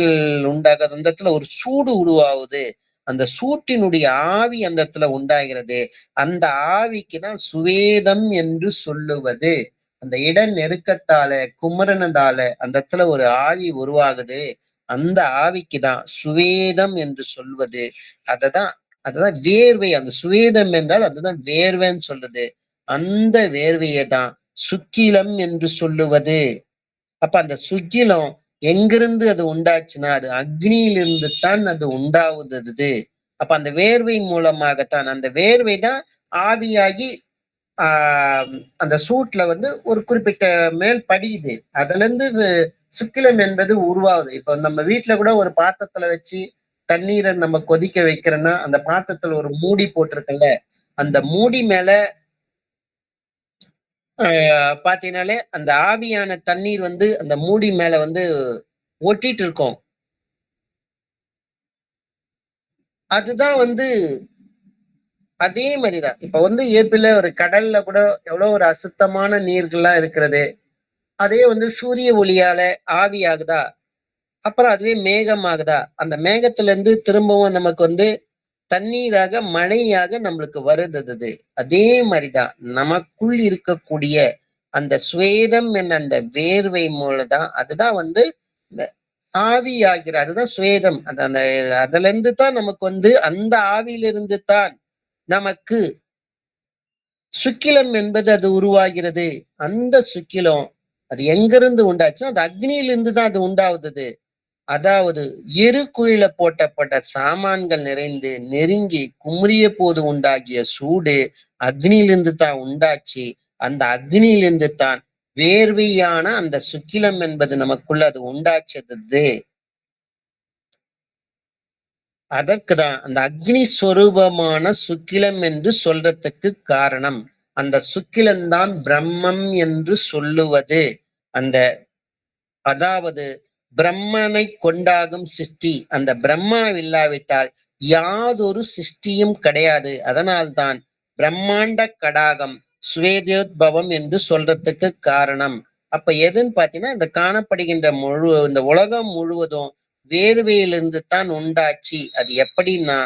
உண்டாகுது. அந்த இடத்துல ஒரு சூடு உருவாகுது. அந்த சூட்டினுடைய ஆவி அந்த இடத்துல உண்டாகிறது. அந்த ஆவிக்கு தான் சுவேதம் என்று சொல்லுவது. அந்த இட நெருக்கத்தால, குமறனதால அந்த இடத்துல ஒரு ஆவி உருவாகுது. அந்த ஆவிக்கு தான் சுவேதம் என்று சொல்வது. அததான் அதுதான் வேர்வை. அந்த சுவேதம் என்றால் அதுதான் வேர்வைன்னு சொல்றது. அந்த வேர்வையை தான் சுக்கிலம் என்று சொல்லுவது. அப்ப அந்த சுக்கிலம் எங்கிருந்து அது உண்டாச்சுன்னா, அது அக்னியிலிருந்து தான் அது உண்டாவுதது. அப்ப அந்த வேர்வை மூலமாகத்தான் அந்த வேர்வை தான் ஆவியாகி ஆ அந்த சூட்ல வந்து ஒரு குறிப்பிட்ட மேல் படியுது. அதுலருந்து சுக்கிலம் என்பது உருவாகுது. இப்ப நம்ம வீட்ல கூட ஒரு பாத்திரத்துல வச்சு தண்ணீர நம்ம கொதிக்க வைக்கிறோம்னா, அந்த பாத்திரத்துல ஒரு மூடி போட்டிருக்குல்ல, அந்த மூடி மேல அ பார்த்தீங்கன்னாலே, அந்த ஆவியான தண்ணீர் வந்து அந்த மூடி மேல வந்து ஒட்டிட்டு இருக்கும். அதுதான் வந்து அதே மாரி தான். இப்ப வந்து ஏப்பில ஒரு கடல்ல கூட எவ்வளோ ஒரு அசுத்தமான நீர்கள்லாம் இருக்கிறது. அதே வந்து சூரிய ஒளியால ஆவியாகுதா? அப்புறம் அதுவே மேகமாகுதா? அந்த மேகத்திலிருந்து திரும்பவும் நமக்கு வந்து தண்ணீராக, மழையாக நம்மளுக்கு வருது அது. அதே மாரி தான் நமக்குள் இருக்கக்கூடிய அந்த சுவேதம் என்ற அந்த வேர்வை மூலம் தான் அதுதான் வந்து இந்த ஆவியாகிற அதுதான் சுவேதம். அது அந்த அதிலிருந்து தான் நமக்கு வந்து அந்த ஆவியிலிருந்து தான் நமக்கு சுக்கிலம் என்பது அது உருவாகிறது. அந்த சுக்கிலம் அது எங்கிருந்து உண்டாச்சுன்னா, அது அக்னியிலிருந்து தான் அது உண்டாவுது. அதாவது எருக்குழில போட்டப்பட்ட சாமான்கள் நிறைந்து நெருங்கி குமுறிய போது உண்டாகிய சூடு அக்னியிலிருந்து தான் உண்டாச்சு. அந்த அக்னியிலிருந்து தான் வேர்வையான அந்த சுக்கிலம் என்பது நமக்குள்ள அது உண்டாச்சது. அதற்கு தான் அந்த அக்னி ஸ்வரூபமான சுக்கிலம் என்று சொல்றதுக்கு காரணம். அந்த சுக்கிலம்தான் பிரம்மம் என்று சொல்லுவது. அந்த அதாவது பிரம்மனை கொண்டாகும் சிருஷ்டி. அந்த பிரம்மா இல்லாவிட்டால் யாதொரு சிருஷ்டியும் கிடையாது. அதனால்தான் பிரம்மாண்ட கடாகம் சுவேதோத்பவம் என்று சொல்றதுக்கு காரணம். அப்ப எதுன்னு பார்த்தீங்கன்னா, இந்த காணப்படுகின்ற இந்த உலகம் முழுவதும் வேர்வையிலிருந்து தான் உண்டாச்சு. அது எப்படின்னா,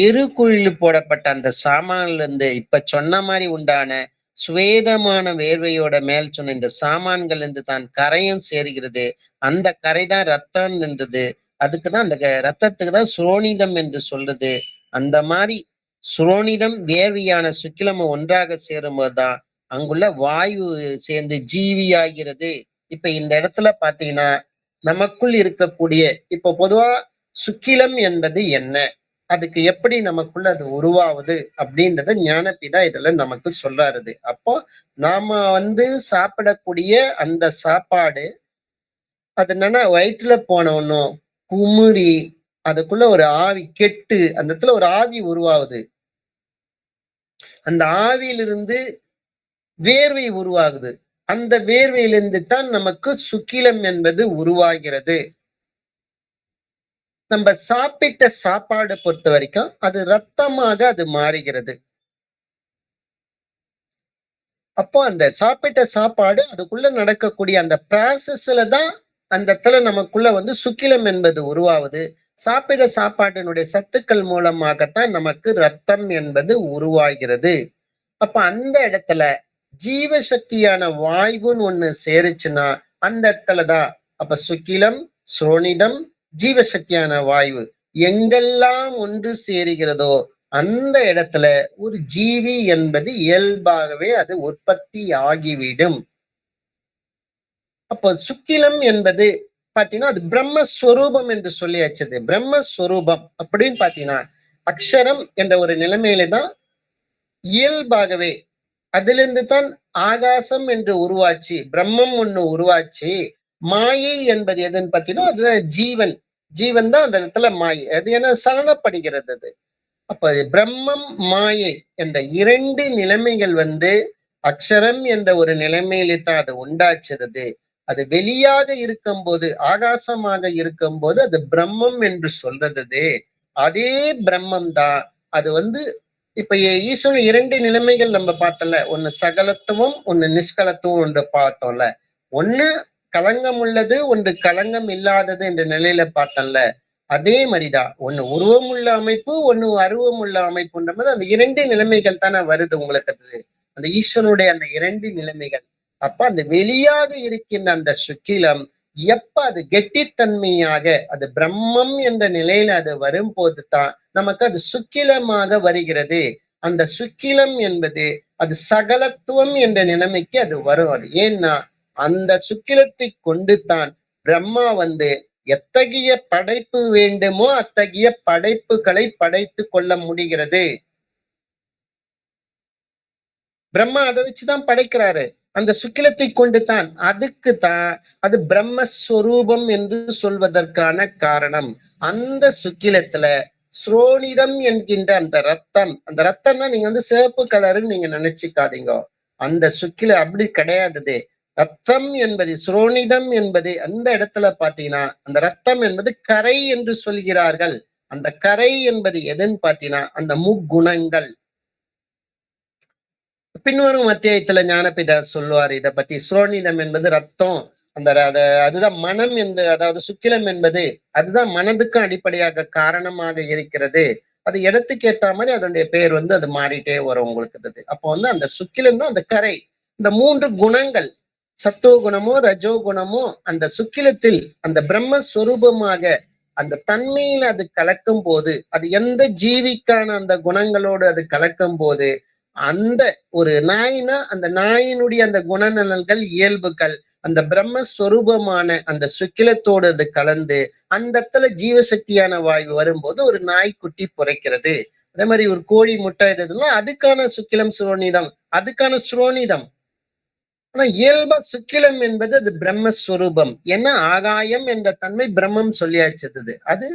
எருக்குழில் போடப்பட்ட அந்த சாமான்ல இருந்து இப்ப சொன்ன மாரி உண்டான சுவேதமான வேர்வையோட மேல் சொன்ன இந்த சாமான்கள் என்று தான் கரையும் சேர்கிறது. அந்த கரை தான் ரத்தம் என்றது. அதுக்குதான் அந்த ரத்தத்துக்கு தான் சுரோனிதம் என்று சொல்றது. அந்த மாதிரி சுரோனிதம் வேர்வையான சுக்கிலமும் ஒன்றாக சேரும்போதுதான் அங்குள்ள வாயு சேர்ந்து ஜீவி ஆகிறது. இப்ப இந்த இடத்துல பாத்தீங்கன்னா நமக்குள் இருக்கக்கூடிய இப்ப பொதுவா சுக்கிலம் என்பது என்ன, அதுக்கு எப்படி நமக்குள்ள அது உருவாகுது அப்படின்றத ஞானபிதா இதுல நமக்கு சொல்றாரு. அப்போ நாம சாப்பிடக்கூடிய அந்த சாப்பாடு அது என்னன்னா வயிற்றுல போனவனும் குமுறி அதுக்குள்ள ஒரு ஆவி கெட்டு அந்த இடத்துல ஒரு ஆவி உருவாகுது. அந்த ஆவியிலிருந்து வேர்வை உருவாகுது. அந்த வேர்வையிலிருந்து தான் நமக்கு சுக்கிலம் என்பது உருவாகிறது. நம்ம சாப்பிட்ட சாப்பாடு பொறுத்த வரைக்கும் அது ரத்தமாக அது மாறுகிறது. அப்போ அந்த சாப்பிட்ட சாப்பாடு அதுக்குள்ள நடக்கக்கூடிய அந்த ப்ராசஸ்ல தான் அந்த இடத்துல நமக்குள்ள சுக்கிலம் என்பது உருவாகுது. சாப்பிட சாப்பாட்டினுடைய சத்துக்கள் மூலமாகத்தான் நமக்கு ரத்தம் என்பது உருவாகிறது. அப்ப அந்த இடத்துல ஜீவசக்தியான வாயுன்னு ஒண்ணு சேருச்சுன்னா அந்த இடத்துலதான் அப்ப சுக்கிலம், சுரோனிதம், ஜீவசக்தியான வாயு எங்கெல்லாம் ஒன்று சேருகிறதோ அந்த இடத்துல ஒரு ஜீவி என்பது இயல்பாகவே அது உற்பத்தி ஆகிவிடும். அப்போ சுக்கிலம் என்பது பாத்தீங்கன்னா அது பிரம்மஸ்வரூபம் என்று சொல்லியாச்சது. பிரம்மஸ்வரூபம் அப்படின்னு பாத்தீங்கன்னா அக்ஷரம் என்ற ஒரு நிலைமையில தான் இயல்பாகவே அதிலிருந்து தான் ஆகாசம் என்று உருவாச்சு, பிரம்மம் ஒண்ணு உருவாச்சு. மாயை என்பது எதுன்னு பாத்தீங்கன்னா அதுதான் ஜீவன். ஜீவன் தான் அந்த இடத்துல மாயை. அது என்ன சலனப்படுகிறது அது. அப்ப பிரம்மம் மாயை என்ற இரண்டு நிலைமைகள் அக்ஷரம் என்ற ஒரு நிலைமையிலே தான் அது உண்டாச்சுறது. அது வெளியாக இருக்கும்போது ஆகாசமாக இருக்கும்போது அது பிரம்மம் என்று சொல்றது. அதே பிரம்மம் தான் அது இப்ப ஈஸ்வரன் இரண்டு நிலைமைகள் நம்ம பார்த்தோம்ல. ஒண்ணு சகலத்துவம், ஒண்ணு நிஷ்கலத்துவம் ஒன்று பார்த்தோம்ல. ஒண்ணு களங்கம் உள்ளது, ஒன்று களங்கம் இல்லாதது என்ற நிலையில பார்த்தோம்ல. அதே மாதிரிதான் ஒண்ணு உருவம் உள்ள அமைப்பு, ஒண்ணு அருவம் உள்ள அமைப்புன்ற மாதிரி அந்த இரண்டு நிலைமைகள் தானே வருது உங்களுக்கு. அது அந்த ஈஸ்வரனுடைய அந்த இரண்டு நிலைமைகள். அப்ப அந்த வெளியாக இருக்கின்ற அந்த சுக்கிலம் எப்ப அது கெட்டித்தன்மையாக அது பிரம்மம் என்ற நிலையில அது வரும்போது தான் நமக்கு அது சுக்கிலமாக வருகிறது. அந்த சுக்கிலம் என்பது அது சகலத்துவம் என்ற நிலைமைக்கு அது வரும். அது ஏன்னா அந்த சுக்கிலத்தை கொண்டு தான் பிரம்மா எத்தகைய படைப்பு வேண்டுமோ அத்தகைய படைப்புகளை படைத்து கொள்ள முடிகிறது. பிரம்மா அதை வச்சுதான் படைக்கிறாரு. அந்த சுக்கிலத்தை கொண்டு தான். அதுக்கு தான் அது பிரம்மஸ்வரூபம் என்று சொல்வதற்கான காரணம். அந்த சுக்கிலத்துல ஸ்ரோனிதம் என்கின்ற அந்த ரத்தம், அந்த ரத்தம்னா நீங்க சிவப்பு கலருன்னு நீங்க நினைச்சுக்காதீங்க. அந்த சுக்கில அப்படி கிடையாது. ரத்தம் என்பது சுரோனிதம் என்பது அந்த இடத்துல பாத்தீங்கன்னா அந்த ரத்தம் என்பது கரை என்று சொல்கிறார்கள். அந்த கரை என்பது எதுன்னு பாத்தீங்கன்னா அந்த முக்குணங்கள். பின்வரும் அத்தியாயத்துல ஞானபிதா சொல்லுவார் இதை பத்தி. சுரோனிதம் என்பது ரத்தம், அந்த அதுதான் மனம் என்று, அதாவது சுக்கிலம் என்பது அதுதான் மனதுக்கும் அடிப்படையாக காரணமாக இருக்கிறது. அது இடத்துக்கு ஏற்ற மாதிரி அதனுடைய பெயர் அது மாறிட்டே வரும் உங்களுக்கு. அப்போ அந்த சுக்கிலம் தான் அந்த கரை. இந்த மூன்று குணங்கள் சத்துவ குணமோ ரஜோ குணமோ அந்த சுக்கிலத்தில் அந்த பிரம்மஸ்வரூபமாக அந்த தன்மையில அது கலக்கும் போது, அது எந்த ஜீவிக்கான அந்த குணங்களோடு அது கலக்கும் போது அந்த ஒரு நாயினா அந்த நாயினுடைய அந்த குணநலன்கள் இயல்புகள் அந்த பிரம்மஸ்வரூபமான அந்த சுக்கிலத்தோடு அது கலந்து அந்த இடத்துல ஜீவசக்தியான வாயு வரும்போது ஒரு நாய்க்குட்டி பிறக்கிறது. அதே மாதிரி ஒரு கோழி முட்டை இடுதுன்னா அதுக்கான சுக்கிலம் சுரோனிதம், அதுக்கான சுரோனிதம். ஆனா இயல்பா சுக்கிலம் என்பது அது பிரம்மஸ்வரூபம். ஏன்னா ஆகாயம் என்ற தன்மை பிரம்மம் சொல்லியாச்சது. அது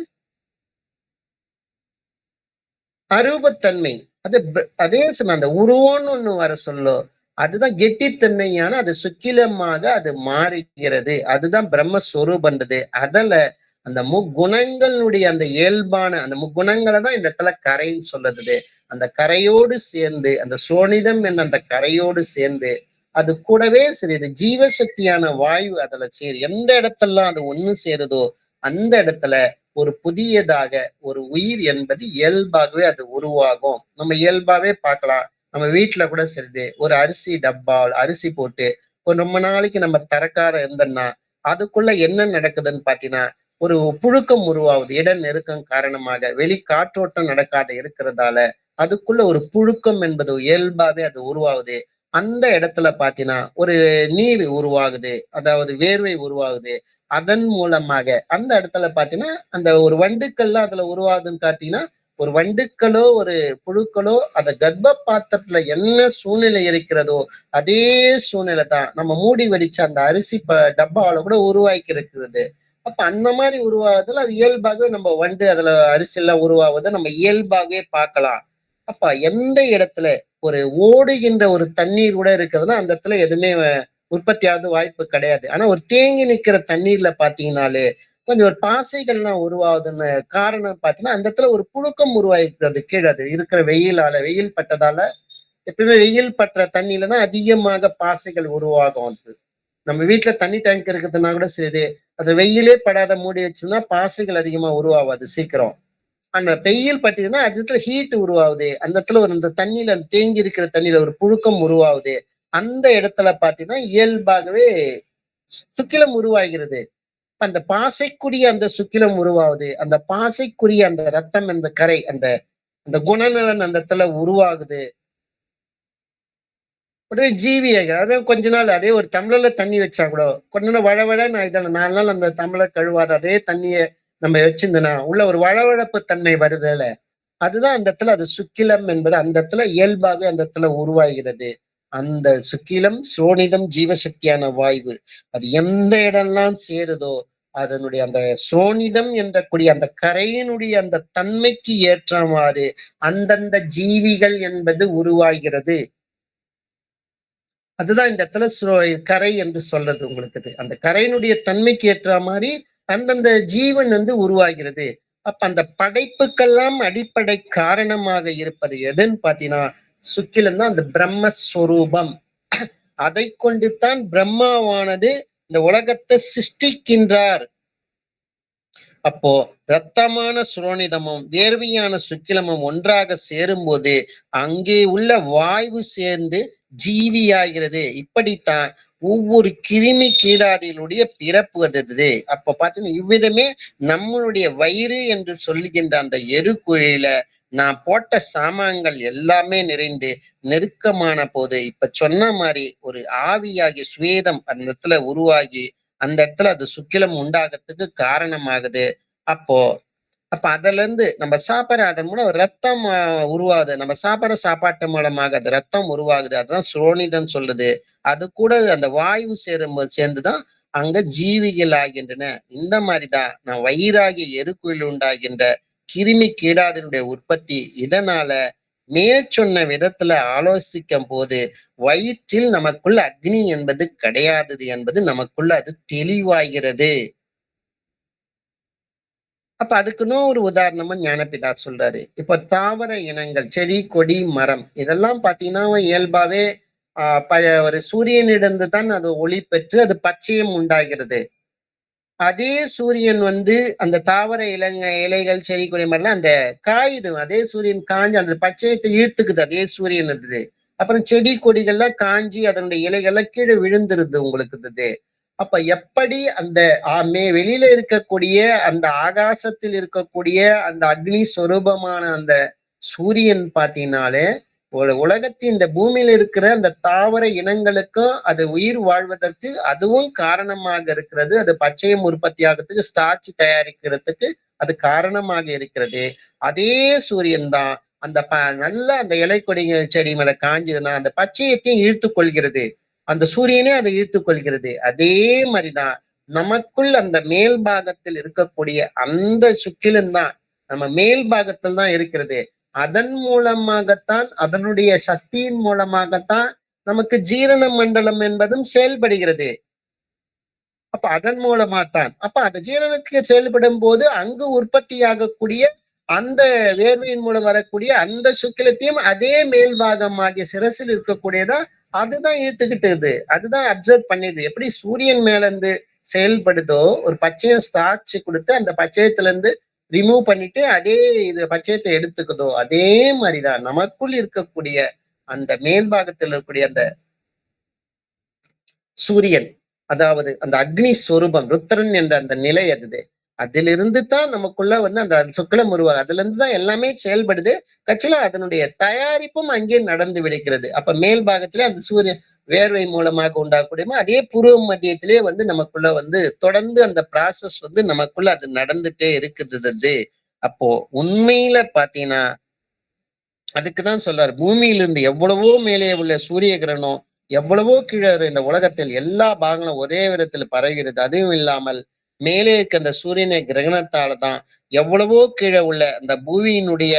அரூபத்தன்மை. அது அதே சமயம் அந்த உருவம்னு ஒண்ணு வர சொல்லும். அதுதான் கெட்டித்தன்மையான அது சுக்கிலமாக அது மாறுகிறது. அதுதான் பிரம்மஸ்வரூபன்றது. அதுல அந்த முக்குணங்களுடைய அந்த இயல்பான அந்த முக்குணங்களை தான் இந்த இடத்துல கரைன்னு சொல்லுது. அந்த கரையோடு சேர்ந்து அந்த சோனிதம் என்ற அந்த கரையோடு சேர்ந்து அது கூடவே சரி இது ஜீவசக்தியான வாயு அதுல சேரு. எந்த இடத்தெல்லாம் அது ஒண்ணு சேருதோ அந்த இடத்துல ஒரு புதியதாக ஒரு உயிர் என்பது இயல்பாகவே அது உருவாகும். நம்ம இயல்பாவே பார்க்கலாம். நம்ம வீட்டுல கூட சரிது, ஒரு அரிசி டப்பா அரிசி போட்டு ஒரு ரொம்ப நாளைக்கு நம்ம திறக்காத இருந்தோம்னா அதுக்குள்ள என்ன நடக்குதுன்னு பாத்தீங்கன்னா ஒரு புழுக்கம் உருவாகுது. இட நெருக்கம் காரணமாக வெளி காற்றோட்டம் நடக்காத இருக்கிறதால அதுக்குள்ள ஒரு புழுக்கம் என்பது இயல்பாவே அது உருவாகுது. அந்த இடத்துல பாத்தீங்கன்னா ஒரு நீர் உருவாகுது, அதாவது வேர்வை உருவாகுது. அதன் மூலமாக அந்த இடத்துல பாத்தீங்கன்னா அந்த ஒரு வண்டுக்கள்லாம் அதுல உருவாகுதுன்னு காட்டீங்கன்னா ஒரு வண்டுக்களோ ஒரு புழுக்களோ அந்த கர்ப்ப பாத்திரத்துல என்ன சூழ்நிலை இருக்கிறதோ அதே சூழ்நிலை தான் நம்ம மூடி வடிச்ச அந்த அரிசி டப்பாவில கூட உருவாக்கி இருக்கிறது. அப்ப அந்த மாதிரி உருவாகுதுல அது இயல்பாகவே நம்ம வண்டு அதுல அரிசி எல்லாம் உருவாவதை நம்ம இயல்பாகவே பார்க்கலாம். அப்ப எந்த இடத்துல ஒரு ஓடுகின்ற ஒரு தண்ணீர் கூட இருக்குதுன்னா அந்த இடத்துல எதுவுமே உற்பத்தியாவது வாய்ப்பு கிடையாது. ஆனா ஒரு தேங்கி நிக்கிற தண்ணீர்ல பாத்தீங்கன்னாலே கொஞ்சம் ஒரு பாசைகள்லாம் உருவாகுதுன்னு காரணம் பாத்தீங்கன்னா அந்த இடத்துல ஒரு புழுக்கம் உருவாகிறது. கீழே அது இருக்கிற வெயில் பட்டதால எப்பவுமே வெயில் பற்ற தண்ணியில தான் அதிகமாக பாசைகள் உருவாகும். அது நம்ம வீட்டுல தண்ணி டேங்க் இருக்குதுன்னா கூட சரி, அது வெயிலே படாத மூடி வச்சுன்னா பாசைகள் அதிகமா உருவாகாது சீக்கிரம். அந்த வெயில் பட்டதுன்னா அந்த இடத்துல ஹீட் உருவாகுது. அந்த இடத்துல ஒரு இந்த தண்ணியில தேங்கி இருக்கிற தண்ணியில ஒரு புழுக்கம் உருவாகுது. அந்த இடத்துல பாத்தீங்கன்னா இயல்பாகவே சுக்கிலம் உருவாகிறது. அந்த பாசைக்குரிய அந்த சுக்கிலம் உருவாகுது. அந்த பாசைக்குரிய அந்த ரத்தம், அந்த கரை, அந்த அந்த குணநலன் அந்த இடத்துல உருவாகுது. உடனே ஜீவியாக அதாவது கொஞ்ச நாள் அதே ஒரு டம்ளர்ல தண்ணி வச்சா கூட கொஞ்ச நாள் வழவழன்னு ஆயிட்டாலும் 4 நாள் அந்த டம்ளர் கழுவாத அதே தண்ணிய நம்ம வச்சிருந்தோம்னா உள்ள ஒரு வழவழப்பு தன்மை வருதுல்ல. அதுதான் அந்த இடத்துல அது சுக்கிலம் என்பது அந்த இடத்துல இயல்பாக அந்த இடத்துல உருவாகிறது. அந்த சுக்கிலம் சோனிதம் ஜீவசக்தியான வாய்வு. அது எந்த இடம்லாம் சேருதோ அதனுடைய அந்த சோனிதம் என்ற கூடிய அந்த கரையினுடைய அந்த தன்மைக்கு ஏற்றவாறு அந்தந்த ஜீவிகள் என்பது உருவாகிறது. அதுதான் இந்த இடத்துல கரை என்று சொல்றது உங்களுக்கு. அந்த கரையினுடைய தன்மைக்கு ஏற்ற மாதிரி அந்தந்த ஜீவன் உருவாகிறது. அப்ப அந்த படைப்புக்கெல்லாம் அடிப்படை காரணமாக இருப்பது எதுன்னு பாத்தீங்கன்னா சுக்கிலம் தான். அந்த பிரம்மஸ்வரூபம் அதை கொண்டுதான் பிரம்மாவானது இந்த உலகத்தை சிருஷ்டிக்கின்றார். அப்போ இரத்தமான சுரோனிதமும் வேர்வையான சுக்கிலமும் ஒன்றாக சேரும்போது அங்கே உள்ள வாய்வு சேர்ந்து ஜீவியாகிறது. இப்படித்தான் ஒவ்வொரு கிருமி கீடாதிகளுடைய பிறப்பு வந்தது. அப்ப பாத்தீங்கன்னா இவ்விதமே நம்மளுடைய வயிறு என்று சொல்லுகின்ற அந்த எருக்குழியில நான் போட்ட சாமான்கள் எல்லாமே நிறைந்து நெருக்கமான போது இப்ப சொன்ன மாதிரி ஒரு ஆவியாகி சுவேதம் அந்த இடத்துல உருவாகி அந்த இடத்துல அது சுக்கிலம் உண்டாகத்துக்கு காரணமாகுது. அப்போ அப்ப அதுல இருந்து நம்ம சாப்பிடுற அதன் மூலம் ரத்தம் உருவாகுது. நம்ம சாப்பிடுற சாப்பாட்டு மூலமாக அது ரத்தம் உருவாகுது. அதுதான் சுரோனிதம் சொல்லுது. அது கூட அந்த வாயு சேர்ந்துதான் அங்க ஜீவிகள் ஆகின்றன. இந்த மாதிரிதான் நான் வயிறாகிய எருக்குழில் உண்டாகின்ற கிருமி கீடாதனுடைய உற்பத்தி. இதனால மேற்சொன்ன விதத்துல ஆலோசிக்கும் போது வயிற்றில் நமக்குள்ள அக்னி என்பது கிடையாதது என்பது நமக்குள்ள அது தெளிவாகிறது. அப்ப அதுக்குன்னு ஒரு உதாரணமா ஞானபிதா சொல்றாரு. இப்ப தாவர இனங்கள் செடி கொடி மரம் இதெல்லாம் பாத்தீங்கன்னா இயல்பாவே ஒரு சூரியனிடந்து தான் அது ஒளி பெற்று அது பச்சையம் உண்டாகிறது. அதே சூரியன் அந்த தாவர இலைகள் செடி கொடி மாதிரிலாம் அந்த காயுது. அதே சூரியன் காஞ்சு அந்த பச்சையத்தை இழுத்துக்குது. அதே சூரியன் இருந்தது. அப்புறம் செடி கொடிகள்லாம் காஞ்சி அதனுடைய இலைகள்லாம் கீழே விழுந்துருது உங்களுக்கு. அப்ப எப்படி அந்த வெளியில இருக்கக்கூடிய அந்த ஆகாசத்தில் இருக்கக்கூடிய அந்த அக்னி சொரூபமான அந்த சூரியன் பாத்தீங்கன்னாலே ஒரு உலகத்தின் இந்த பூமியில இருக்கிற அந்த தாவர இனங்களுக்கும் அது உயிர் வாழ்வதற்கு அதுவும் காரணமாக இருக்கிறது. அது பச்சையம் உற்பத்தி ஆகிறதுக்கு ஸ்டார்ச் தயாரிக்கிறதுக்கு அது காரணமாக இருக்கிறது. அதே சூரியன் தான் அந்த நல்ல அந்த இலை கொடிகள் செடி மேல காஞ்சதுன்னா அந்த பச்சையத்தையும் இழுத்து கொள்கிறது. அந்த சூரியனே அதை இழுத்துக் கொள்கிறது. அதே மாதிரிதான் நமக்குள் அந்த மேல் பாகத்தில் இருக்கக்கூடிய அந்த சுக்கிலும் தான் நம்ம மேல் பாகத்தில் தான் இருக்கிறது. அதன் மூலமாகத்தான் அதனுடைய சக்தியின் மூலமாகத்தான் நமக்கு ஜீரண மண்டலம் என்பதும் செயல்படுகிறது. அப்ப அதன் மூலமா தான் அப்ப அந்த ஜீரணத்துக்கு செயல்படும் போது அங்கு உற்பத்தியாகக்கூடிய அந்த வேர்வையின் மூலம் வரக்கூடிய அந்த சுக்கிலத்தையும் அதே மேல்பாகம் ஆகிய சிரசில் இருக்கக்கூடியதா அதுதான் இழுத்துக்கிட்டது. அதுதான் அப்சர்வ் பண்ணிடுது. எப்படி சூரியன் மேல இருந்து செயல்படுதோ ஒரு பச்சையம் ஸ்டார்ச் கொடுத்து அந்த பச்சையத்துல இருந்து ரிமூவ் பண்ணிட்டு அதே இது பச்சையத்தை எடுத்துக்குதோ அதே மாதிரிதான் நமக்குள் இருக்கக்கூடிய அந்த மேல் பாகத்தில் இருக்கக்கூடிய அந்த சூரியன், அதாவது அந்த அக்னி சொரூபம் ருத்ரன் என்ற அந்த நிலை அது. அதிலிருந்து தான் நமக்குள்ள அந்த சுக்லம் உருவாகும். அதுல இருந்து தான் எல்லாமே செயல்படுது. கட்சியில அதனுடைய தயாரிப்பும் அங்கே நடந்து விடுகிறது. அப்ப மேல் பாகத்திலே அந்த சூரியன் வேர்வை மூலமாக உண்டாகக்கூடிய அதே புருவ மத்தியத்திலே நமக்குள்ள தொடர்ந்து அந்த ப்ராசஸ் நமக்குள்ள அது நடந்துட்டே இருக்குது. அப்போ உண்மையில பாத்தீங்கன்னா அதுக்குதான் சொல்றாரு, பூமியிலிருந்து எவ்வளவோ மேலே உள்ள சூரிய கிரகணம் எவ்வளவோ கீழே இந்த உலகத்தில் எல்லா பாகங்களும் ஒரே விதத்துல பரவுகிறது. அதுவும் இல்லாமல் மேலே இருக்க அந்த சூரியனை கிரகணத்தால தான் எவ்வளவோ கீழே உள்ள அந்த பூமியினுடைய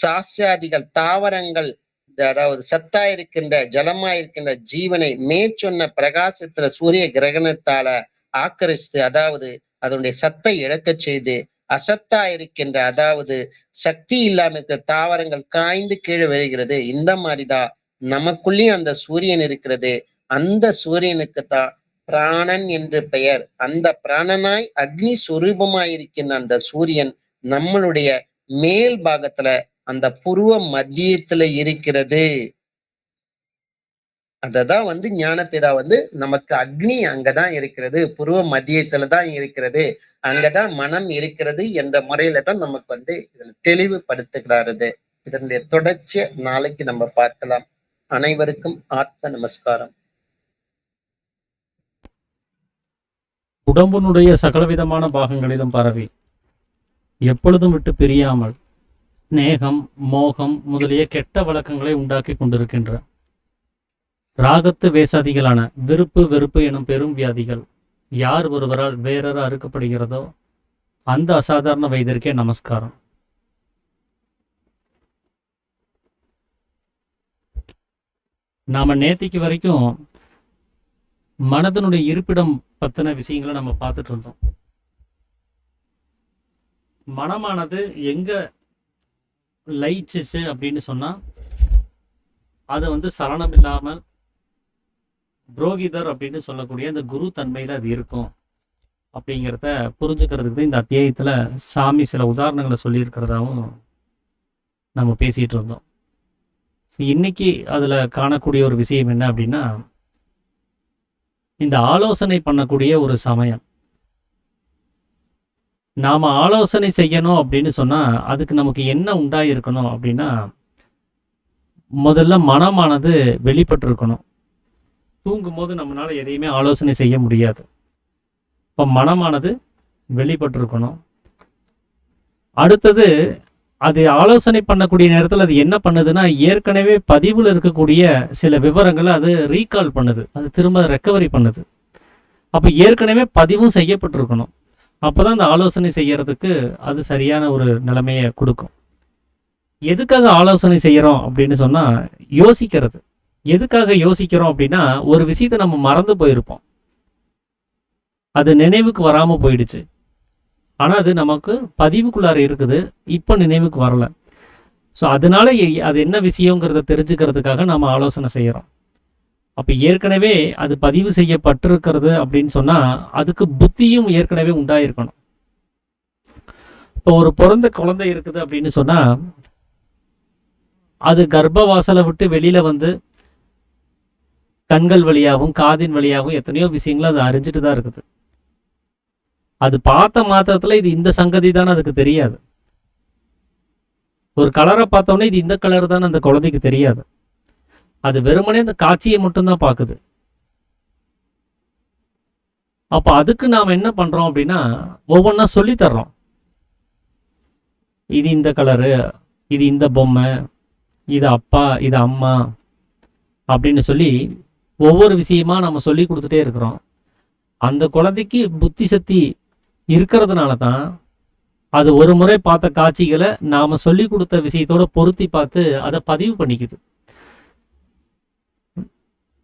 சாஸ்திராதிகள் தாவரங்கள், அதாவது சத்தா இருக்கின்ற ஜலமா இருக்கின்ற ஜீவனை மேற்சொன்ன பிரகாசத்துல சூரிய கிரகணத்தால ஆக்கரித்து, அதாவது அதனுடைய சத்தை இழக்கச் செய்து அசத்தா இருக்கின்ற, அதாவது சக்தி இல்லாம இருக்கிற தாவரங்கள் காய்ந்து கீழே வருகிறது. இந்த மாதிரிதான் நமக்குள்ளேயும் அந்த சூரியன் இருக்கிறது. அந்த சூரியனுக்குத்தான் பிராணன் என்று பெயர். அந்த பிராணனாய் அக்னி சொரூபமாய் இருக்கின்ற அந்த சூரியன் நம்மளுடைய மேல் பாகத்துல அந்த புருவ மத்தியத்துல இருக்கிறது. அததான் ஞானபிதா நமக்கு அக்னி அங்கதான் இருக்கிறது, புருவ மத்தியத்துலதான் இருக்கிறது, அங்கதான் மனம் இருக்கிறது என்ற முறையில தான் நமக்கு இதுல தெளிவுபடுத்துகிறாரு. இதனுடைய தொடர்ச்சியை நாளைக்கு நம்ம பார்க்கலாம். அனைவருக்கும் ஆத்ம நமஸ்காரம். உடம்பினுடைய சகலவிதமான பாகங்களிலும் பரவி எப்பொழுதும் விட்டு பிரியாமல் ஸ்நேகம், மோகம் முதலிய கெட்ட வழக்கங்களை உண்டாக்கி கொண்டிருக்கின்ற ராகத்து வேசாதிகளான விருப்பு வெறுப்பு எனும் பெரும் வியாதிகள் யார் ஒருவரால் வேறற அறுக்கப்படுகிறதோ அந்த அசாதாரண வைத்தியருக்கே நமஸ்காரம். நாம நேத்திக்கு வரைக்கும் மனதனுடைய இருப்பிடம் பத்தின விஷயங்களை நம்ம பார்த்துட்டு இருந்தோம். மனமானது எங்க லயிச்சிச்சு அப்படின்னு சொன்னா அது சலனம் இல்லாமல் புரோகிதர் அப்படின்னு சொல்லக்கூடிய இந்த குரு தன்மையில அது இருக்கும் அப்படிங்கிறத புரிஞ்சுக்கிறதுக்கு இந்த அத்தியாயத்துல சாமி சில உதாரணங்களை சொல்லியிருக்கிறதாவும் நம்ம பேசிட்டு இருந்தோம். இன்னைக்கு அதுல காணக்கூடிய ஒரு விஷயம் என்ன அப்படின்னா, இந்த ஆலோசனை பண்ணக்கூடிய ஒரு சமயம். நாம ஆலோசனை செய்யணும் அப்படின்னு சொன்னா அதுக்கு நமக்கு என்ன உண்டாயிருக்கணும் அப்படின்னா, முதல்ல மனமானது வெளிப்பட்டிருக்கணும். தூங்கும் போது நம்மளால எதையுமே ஆலோசனை செய்ய முடியாது. இப்போ மனமானது வெளிப்பட்டிருக்கணும். அடுத்தது அது ஆலோசனை பண்ணக்கூடிய நேரத்தில் அது என்ன பண்ணுதுன்னா, ஏற்கனவே பதிவில் இருக்கக்கூடிய சில விவரங்களை அது ரீகால் பண்ணுது, அது திரும்ப ரெக்கவரி பண்ணுது. அப்போ ஏற்கனவே பதிவும் செய்யப்பட்டிருக்கணும். அப்போதான் அந்த ஆலோசனை செய்யறதுக்கு அது சரியான ஒரு நிலைமையை கொடுக்கும். எதுக்காக ஆலோசனை செய்யறோம் அப்படின்னு சொன்னா, யோசிக்கிறது. எதுக்காக யோசிக்கிறோம் அப்படின்னா, ஒரு விஷயத்தை நம்ம மறந்து போயிருப்போம், அது நினைவுக்கு வராம போயிடுச்சு. ஆனா அது நமக்கு பதிவுக்குள்ளார இருக்குது, இப்போ நினைவுக்கு வரல. ஸோ அதனால அது என்ன விஷயங்கிறத தெரிஞ்சுக்கிறதுக்காக நம்ம ஆலோசனை செய்யறோம். அப்ப ஏற்கனவே அது பதிவு செய்யப்பட்டிருக்கிறது அப்படின்னு சொன்னா அதுக்கு புத்தியும் ஏற்கனவே உண்டாயிருக்கணும். இப்போ ஒரு பிறந்த குழந்தை இருக்குது அப்படின்னு சொன்னா அது கர்ப்பவாசலை விட்டு வெளியில கண்கள் வழியாகவும் காதின் வழியாகவும் எத்தனையோ விஷயங்களும் அது அறிஞ்சிட்டு தான் இருக்குது. அது பார்த்த மாத்திரத்துல இது இந்த சங்கதி தானே அதுக்கு தெரியாது. ஒரு கலரை பார்த்தோன்னே இது இந்த கலர் தானே அந்த குழந்தைக்கு தெரியாது. அது வெறுமனே அந்த காட்சியை மட்டும்தான் பார்க்குது. அப்ப அதுக்கு நாம் என்ன பண்றோம் அப்படின்னா, ஒவ்வொன்றா சொல்லி தர்றோம். இது இந்த கலரு, இது இந்த பொம்மை, இது அப்பா, இது அம்மா அப்படின்னு சொல்லி ஒவ்வொரு விஷயமா நம்ம சொல்லி கொடுத்துட்டே இருக்கிறோம். அந்த குழந்தைக்கு புத்தி சக்தி இருக்கிறதுனால தான் அது ஒரு முறை பார்த்த காட்சிகளை நாம சொல்லி கொடுத்த விஷயத்தோட பொருத்தி பார்த்து அதை பதிவு பண்ணிக்குது.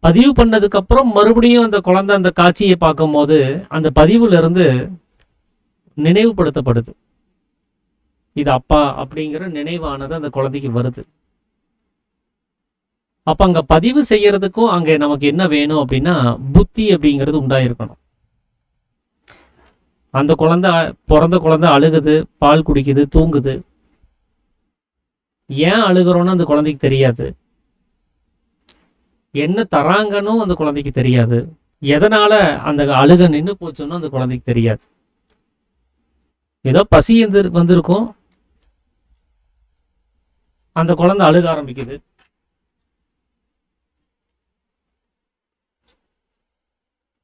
பதிவு பண்ணதுக்கு அப்புறம் மறுபடியும் அந்த குழந்தை அந்த காட்சியை பார்க்கும் போது அந்த பதிவுல இருந்து நினைவுபடுத்தப்படுது. இது அப்பா அப்படிங்கிற நினைவானது அந்த குழந்தைக்கு வருது. அப்ப அங்க பதிவு செய்யறதுக்கும் அங்க நமக்கு என்ன வேணும் அப்படின்னா, புத்தி அப்படிங்கிறது உண்டாயிருக்கணும். அந்த குழந்தை பிறந்த குழந்தை அழுகுது, பால் குடிக்குது, தூங்குது. ஏன் அழுகிறோன்னு அந்த குழந்தைக்கு தெரியாது. என்ன தராங்கன்னு அந்த குழந்தைக்கு தெரியாது, எதனால அந்த அழுக நின்று போச்சுன்னு அந்த குழந்தைக்கு தெரியாது. ஏதோ பசி வந்திருக்கும், அந்த குழந்தை அழுக ஆரம்பிக்குது.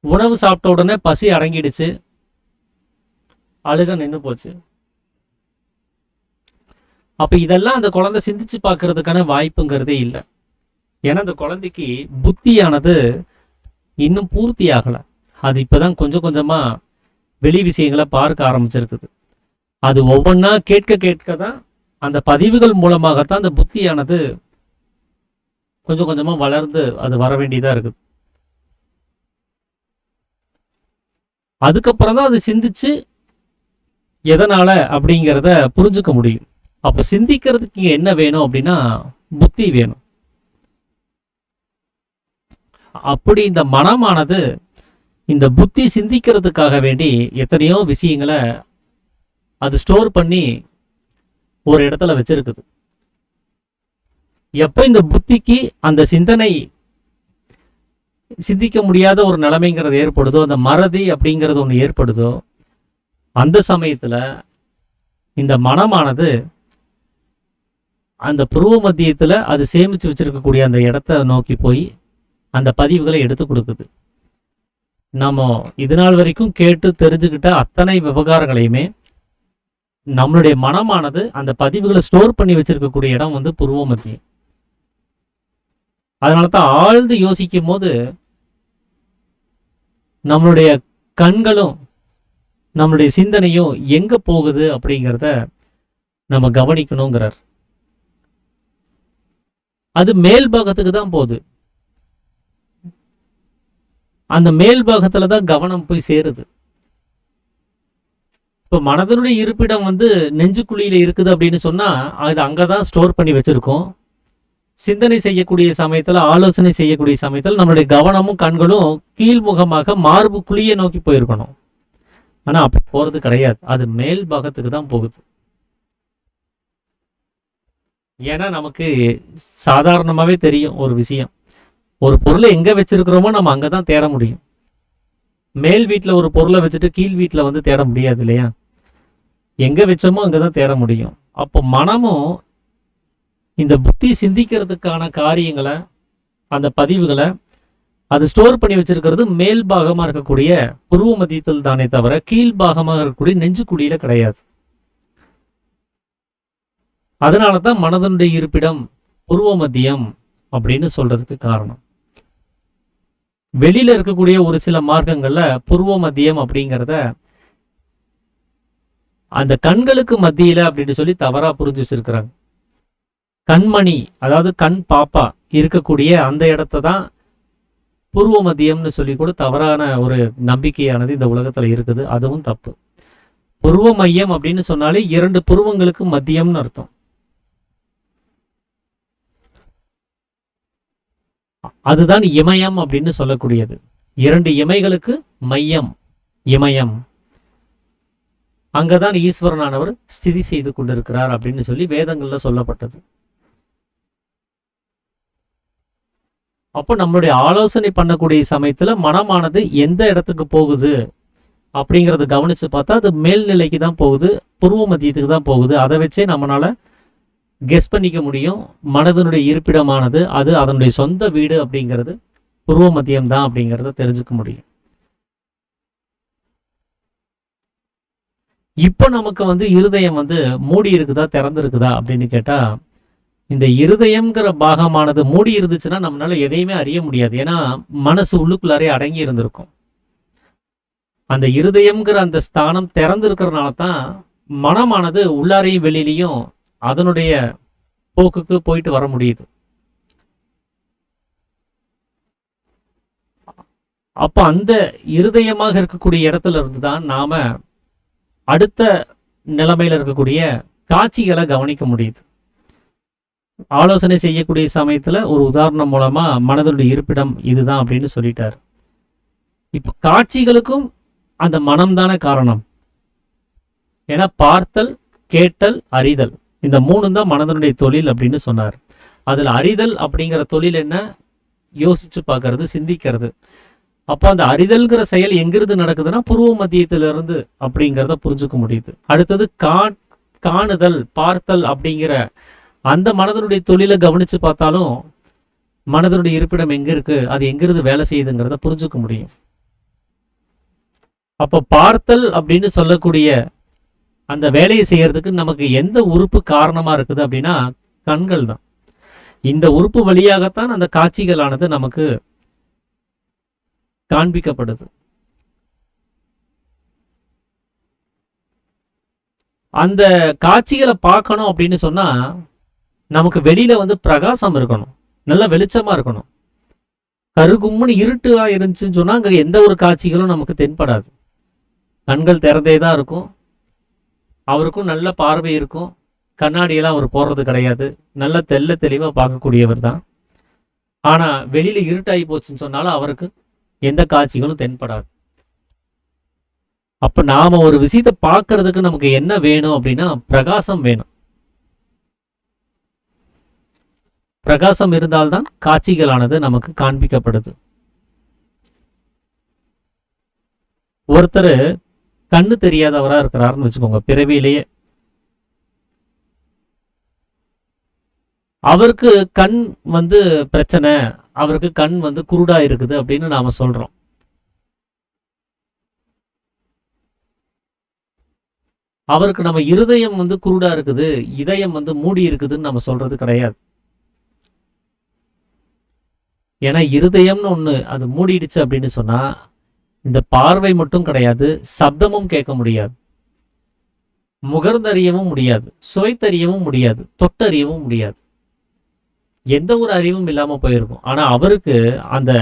உணவு சாப்பிட்ட உடனே பசி அடங்கிடுச்சு, அழுக நின்று போச்சு. அப்ப இதெல்லாம் அந்த குழந்தை சிந்திச்சு பார்க்கறதுக்கான வாய்ப்புங்கிறதே இல்லை. ஏன்னா அந்த குழந்தைக்கு புத்தியானது இன்னும் பூர்த்தி ஆகலை. அது இப்பதான் கொஞ்சம் கொஞ்சமா வெளி விஷயங்களை பார்க்க ஆரம்பிச்சிருக்குது. அது ஒவ்வொன்றா கேட்க கேட்க தான் அந்த பதிவுகள் மூலமாகத்தான் அந்த புத்தியானது கொஞ்சம் கொஞ்சமா வளர்ந்து அது வர வேண்டியதா இருக்குது. அதுக்கப்புறம் தான் அது சிந்திச்சு எதனால அப்படிங்கிறத புரிஞ்சுக்க முடியும். அப்ப சிந்திக்கிறதுக்கு என்ன வேணும் அப்படின்னா புத்தி வேணும். அப்படி இந்த மனமானது இந்த புத்தி சிந்திக்கிறதுக்காக வேண்டி எத்தனையோ விஷயங்களை அது ஸ்டோர் பண்ணி ஒரு இடத்துல வச்சிருக்குது. எப்ப இந்த புத்திக்கு அந்த சிந்தனை சிந்திக்க முடியாத ஒரு நிலைமைங்கிறது ஏற்படுதோ, அந்த மறதி அப்படிங்கிறது ஒன்று ஏற்படுதோ, அந்த சமயத்துல இந்த மனமானது அந்த புருவ மத்தியத்துல அது சேமிச்சு வச்சிருக்கக்கூடிய அந்த இடத்த நோக்கி போய் அந்த பதிவுகளை எடுத்து கொடுக்குது. நம்ம இது நாள் வரைக்கும் கேட்டு தெரிஞ்சுக்கிட்ட அத்தனை விவகாரங்களையுமே நம்மளுடைய மனமானது அந்த பதிவுகளை ஸ்டோர் பண்ணி வச்சிருக்கக்கூடிய இடம் வந்து புருவ மத்தியம். அதனால தான் ஆழ்ந்து யோசிக்கும் போது நம்மளுடைய கண்களும் நம்மளுடைய சிந்தனையும் எங்க போகுது அப்படிங்கிறத நம்ம கவனிக்கணுங்கிறார். அது மேல் பாகத்துக்கு தான் போகுது. அந்த மேல் பாகத்துல தான் கவனம் போய் சேருது. இப்ப மனதனுடைய இருப்பிடம் வந்து நெஞ்சுக்குழியில இருக்குது அப்படின்னு சொன்னா அது அங்கதான் ஸ்டோர் பண்ணி வச்சிருக்கோம். சிந்தனை செய்யக்கூடிய சமயத்துல, ஆலோசனை செய்யக்கூடிய சமயத்துல நம்மளுடைய கவனமும் கண்களும் கீழ்முகமாக மார்பு குழியை நோக்கி போயிருக்கணும். ஆனா அப்படி போறது கிடையாது, அது மேல் பாகத்துக்கு தான் போகுது. ஏன்னா நமக்கு சாதாரணமாவே தெரியும் ஒரு விஷயம், ஒரு பொருளை எங்க வச்சிருக்கிறோமோ நம்ம அங்கதான் தேட முடியும். மேல் வீட்டுல ஒரு பொருளை வச்சுட்டு கீழ் வீட்டுல வந்து தேட முடியாது இல்லையா? எங்க வச்சோமோ அங்கதான் தேட முடியும். அப்போ மனமும் இந்த புத்தி சிந்திக்கிறதுக்கான காரியங்களை, அந்த பதிவுகளை அது ஸ்டோர் பண்ணி வச்சிருக்கிறது மேல் பாகமா இருக்கக்கூடிய புருவ மத்தியத்தில் தானே தவிர கீழ் பாகமாக இருக்கக்கூடிய நெஞ்சுக்குழியில கிடையாது. அதனாலதான் மனதனுடைய இருப்பிடம் புருவ மத்தியம் அப்படின்னு சொல்றதுக்கு காரணம். வெளியில இருக்கக்கூடிய ஒரு சில மார்க்கங்கள்ல புருவ மத்தியம் அப்படிங்கிறத அந்த கண்களுக்கு மத்தியில அப்படின்னு சொல்லி தவறா புரிஞ்சு வச்சிருக்கிறாங்க. கண்மணி, அதாவது கண் பாப்பா இருக்கக்கூடிய அந்த இடத்த தான் புருவ மத்தியம்னு சொல்லி கூட தவறான ஒரு நம்பிக்கையானது இந்த உலகத்துல இருக்குது. அதுவும் தப்பு. புருவ மையம் அப்படின்னு சொன்னாலே 2 புருவங்களுக்கு மத்தியம்னு அர்த்தம். அதுதான் இமயம் அப்படின்னு சொல்லக்கூடியது. 2 இமைகளுக்கு மையம் இமயம். அங்கதான் ஈஸ்வரனானவர் ஸ்திதி செய்து கொண்டிருக்கிறார் அப்படின்னு சொல்லி வேதங்கள்ல சொல்லப்பட்டது. அப்போ நம்மளுடைய ஆலோசனை பண்ணக்கூடிய சமயத்துல மனமானது எந்த இடத்துக்கு போகுது அப்படிங்கறத கவனிச்சு பார்த்தா அது மேல்நிலைக்கு தான் போகுது, புருவ மத்தியத்துக்கு தான் போகுது. அதை வச்சே நம்மளால கெஸ் பண்ணிக்க முடியும். மனதனுடைய இருப்பிடமானது அது அதனுடைய சொந்த வீடு அப்படிங்கிறது புருவ மத்தியம் தான் அப்படிங்கிறத தெரிஞ்சுக்க முடியும். இப்போ நமக்கு வந்து இருதயம் வந்து மூடி இருக்குதா திறந்து இருக்குதா அப்படின்னு கேட்டா, இந்த இருதயம்ங்கிற பாகமானது மூடி இருந்துச்சுன்னா நம்மளால எதையுமே அறிய முடியாது. ஏன்னா மனசு உள்ளுக்குள்ளாரே அடங்கி இருந்திருக்கும். அந்த இருதயம்ங்கிற அந்த ஸ்தானம் திறந்து இருக்கிறதுனால தான் மனமானது உள்ளாரையும் வெளியிலையும் அதனுடைய போக்குக்கு போயிட்டு வர முடியுது. அப்ப அந்த இருதயமாக இருக்கக்கூடிய இடத்துல இருந்துதான் நாம அடுத்த நிலைமையில இருக்கக்கூடிய காட்சிகளை கவனிக்க முடியுது. ஆலோசனை செய்யக்கூடிய சமயத்துல ஒரு உதாரணம் மூலமா மனதனுடைய இருப்பிடம் இதுதான் அப்படின்னு சொல்லிட்டாரு. இப்ப காட்சிகளுக்கும் அந்த மனம்தானே காரணம். ஏன்னா பார்த்தல், கேட்டல், அறிதல், இந்த 3 தான் மனதனுடைய தொழில் அப்படின்னு சொன்னார். அதுல அறிதல் அப்படிங்கிற தொழில் என்ன? யோசிச்சு பார்க்கறது, சிந்திக்கிறது. அப்போ அந்த அறிதல்கிற செயல் எங்கிருந்து நடக்குதுன்னா புருவ மத்தியத்திலிருந்து அப்படிங்கிறத புரிஞ்சுக்க முடியுது. அடுத்தது காணுதல், பார்த்தல் அப்படிங்கிற அந்த மனதனுடைய தொழிலை கவனிச்சு பார்த்தாலும் மனதனுடைய இருப்பிடம் எங்க இருக்கு, அது எங்கிருந்து வேலை செய்யுதுங்கிறத புரிஞ்சுக்க முடியும். அப்போ பார்த்தல் அப்படின்னு சொல்லக்கூடிய அந்த வேலையை செய்யறதுக்கு நமக்கு எந்த உறுப்பு காரணமா இருக்குது அப்படின்னா கண்கள் தான். இந்த உறுப்பு வழியாகத்தான் அந்த காட்சிகளானது நமக்கு காண்பிக்கப்படுது. அந்த காட்சிகளை பார்க்கணும் அப்படின்னு சொன்னா நமக்கு வெளியில பிரகாசம் இருக்கணும், நல்ல வெளிச்சமா இருக்கணும். கருகும்னு இருட்டா இருந்துச்சுன்னு சொன்னா அங்க எந்த ஒரு காட்சிகளும் நமக்கு தென்படாது. கண்கள் திறந்தே தான் இருக்கும். அவருக்கும் நல்ல பார்வை இருக்கும், கண்ணாடியெல்லாம் அவர் போடுறது கிடையாது, நல்ல தெல்ல தெளிவா பார்க்கக்கூடியவர் தான். ஆனா வெளியில இருட்டாகி போச்சுன்னு சொன்னாலும் அவருக்கு எந்த காட்சிகளும் தென்படாது. அப்ப நாம ஒரு விஷயத்தை பார்க்கறதுக்கு நமக்கு என்ன வேணும் அப்படின்னா பிரகாசம் வேணும். பிரகாசம் இருந்தால்தான் காட்சிகளானது நமக்கு காண்பிக்கப்படுது. ஒருத்தர் கண்ணு தெரியாதவரா இருக்கிறாருன்னு வச்சுக்கோங்க, பிறவியிலேயே அவருக்கு கண் பிரச்சனை, அவருக்கு கண் குருடா இருக்குது அப்படின்னு நாம சொல்றோம். அவருக்கு நம்ம இருதயம் குருடா இருக்குது, இதயம் மூடி இருக்குதுன்னு நம்ம சொல்றது கிடையாது. ஏன்னா இருதயம்னு ஒண்ணு அது மூடிடுச்சு அப்படின்னு சொன்னா இந்த பார்வை மட்டும் கிடையாது, சப்தமும் கேட்க முடியாது, முகர்ந்தறியவும் முடியாது, சுவைத்தறியவும் முடியாது, தொட்டறியவும் முடியாது, எந்த ஒரு அறிவும் இல்லாம போயிருக்கும். ஆனா அவருக்கு அந்த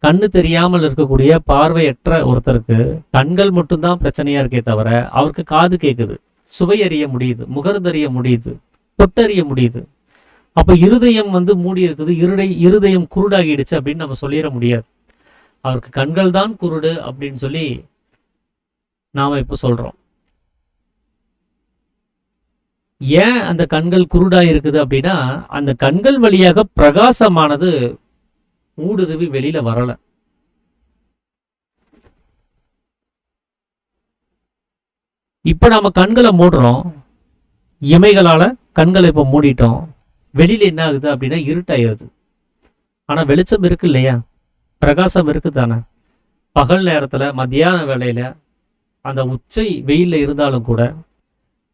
கண்ணு தெரியாமல் இருக்கக்கூடிய பார்வையற்ற ஒருத்தருக்கு கண்கள் மட்டும்தான் பிரச்சனையா இருக்கே தவிர அவருக்கு காது கேட்குது, சுவை அறிய முடியுது, முகர்ந்தறிய முடியுது, தொட்டறிய முடியுது. அப்ப இருதயம் மூடி இருக்குது, இருதயம் குருடாகிடுச்சு அப்படின்னு நம்ம சொல்லிட முடியாது. அவருக்கு கண்கள் தான் குருடு அப்படின்னு சொல்லி நாம இப்ப சொல்றோம். ஏன் அந்த கண்கள் குருடா இருக்குது அப்படின்னா அந்த கண்கள் வழியாக பிரகாசமானது ஊடுருவி வெளியில வரல. இப்ப நாம கண்களை மூடுறோம், இமைகளால கண்களை இப்ப மூடிட்டோம், வெளியில என்ன ஆகுது அப்படின்னா இருட்டாயிருது. ஆனா வெளிச்சம் இருக்கு இல்லையா, பிரகாசம் இருக்கு தானே. பகல் நேரத்துல மத்தியான வேளையில அந்த உச்சை வெயில்ல இருந்தாலும் கூட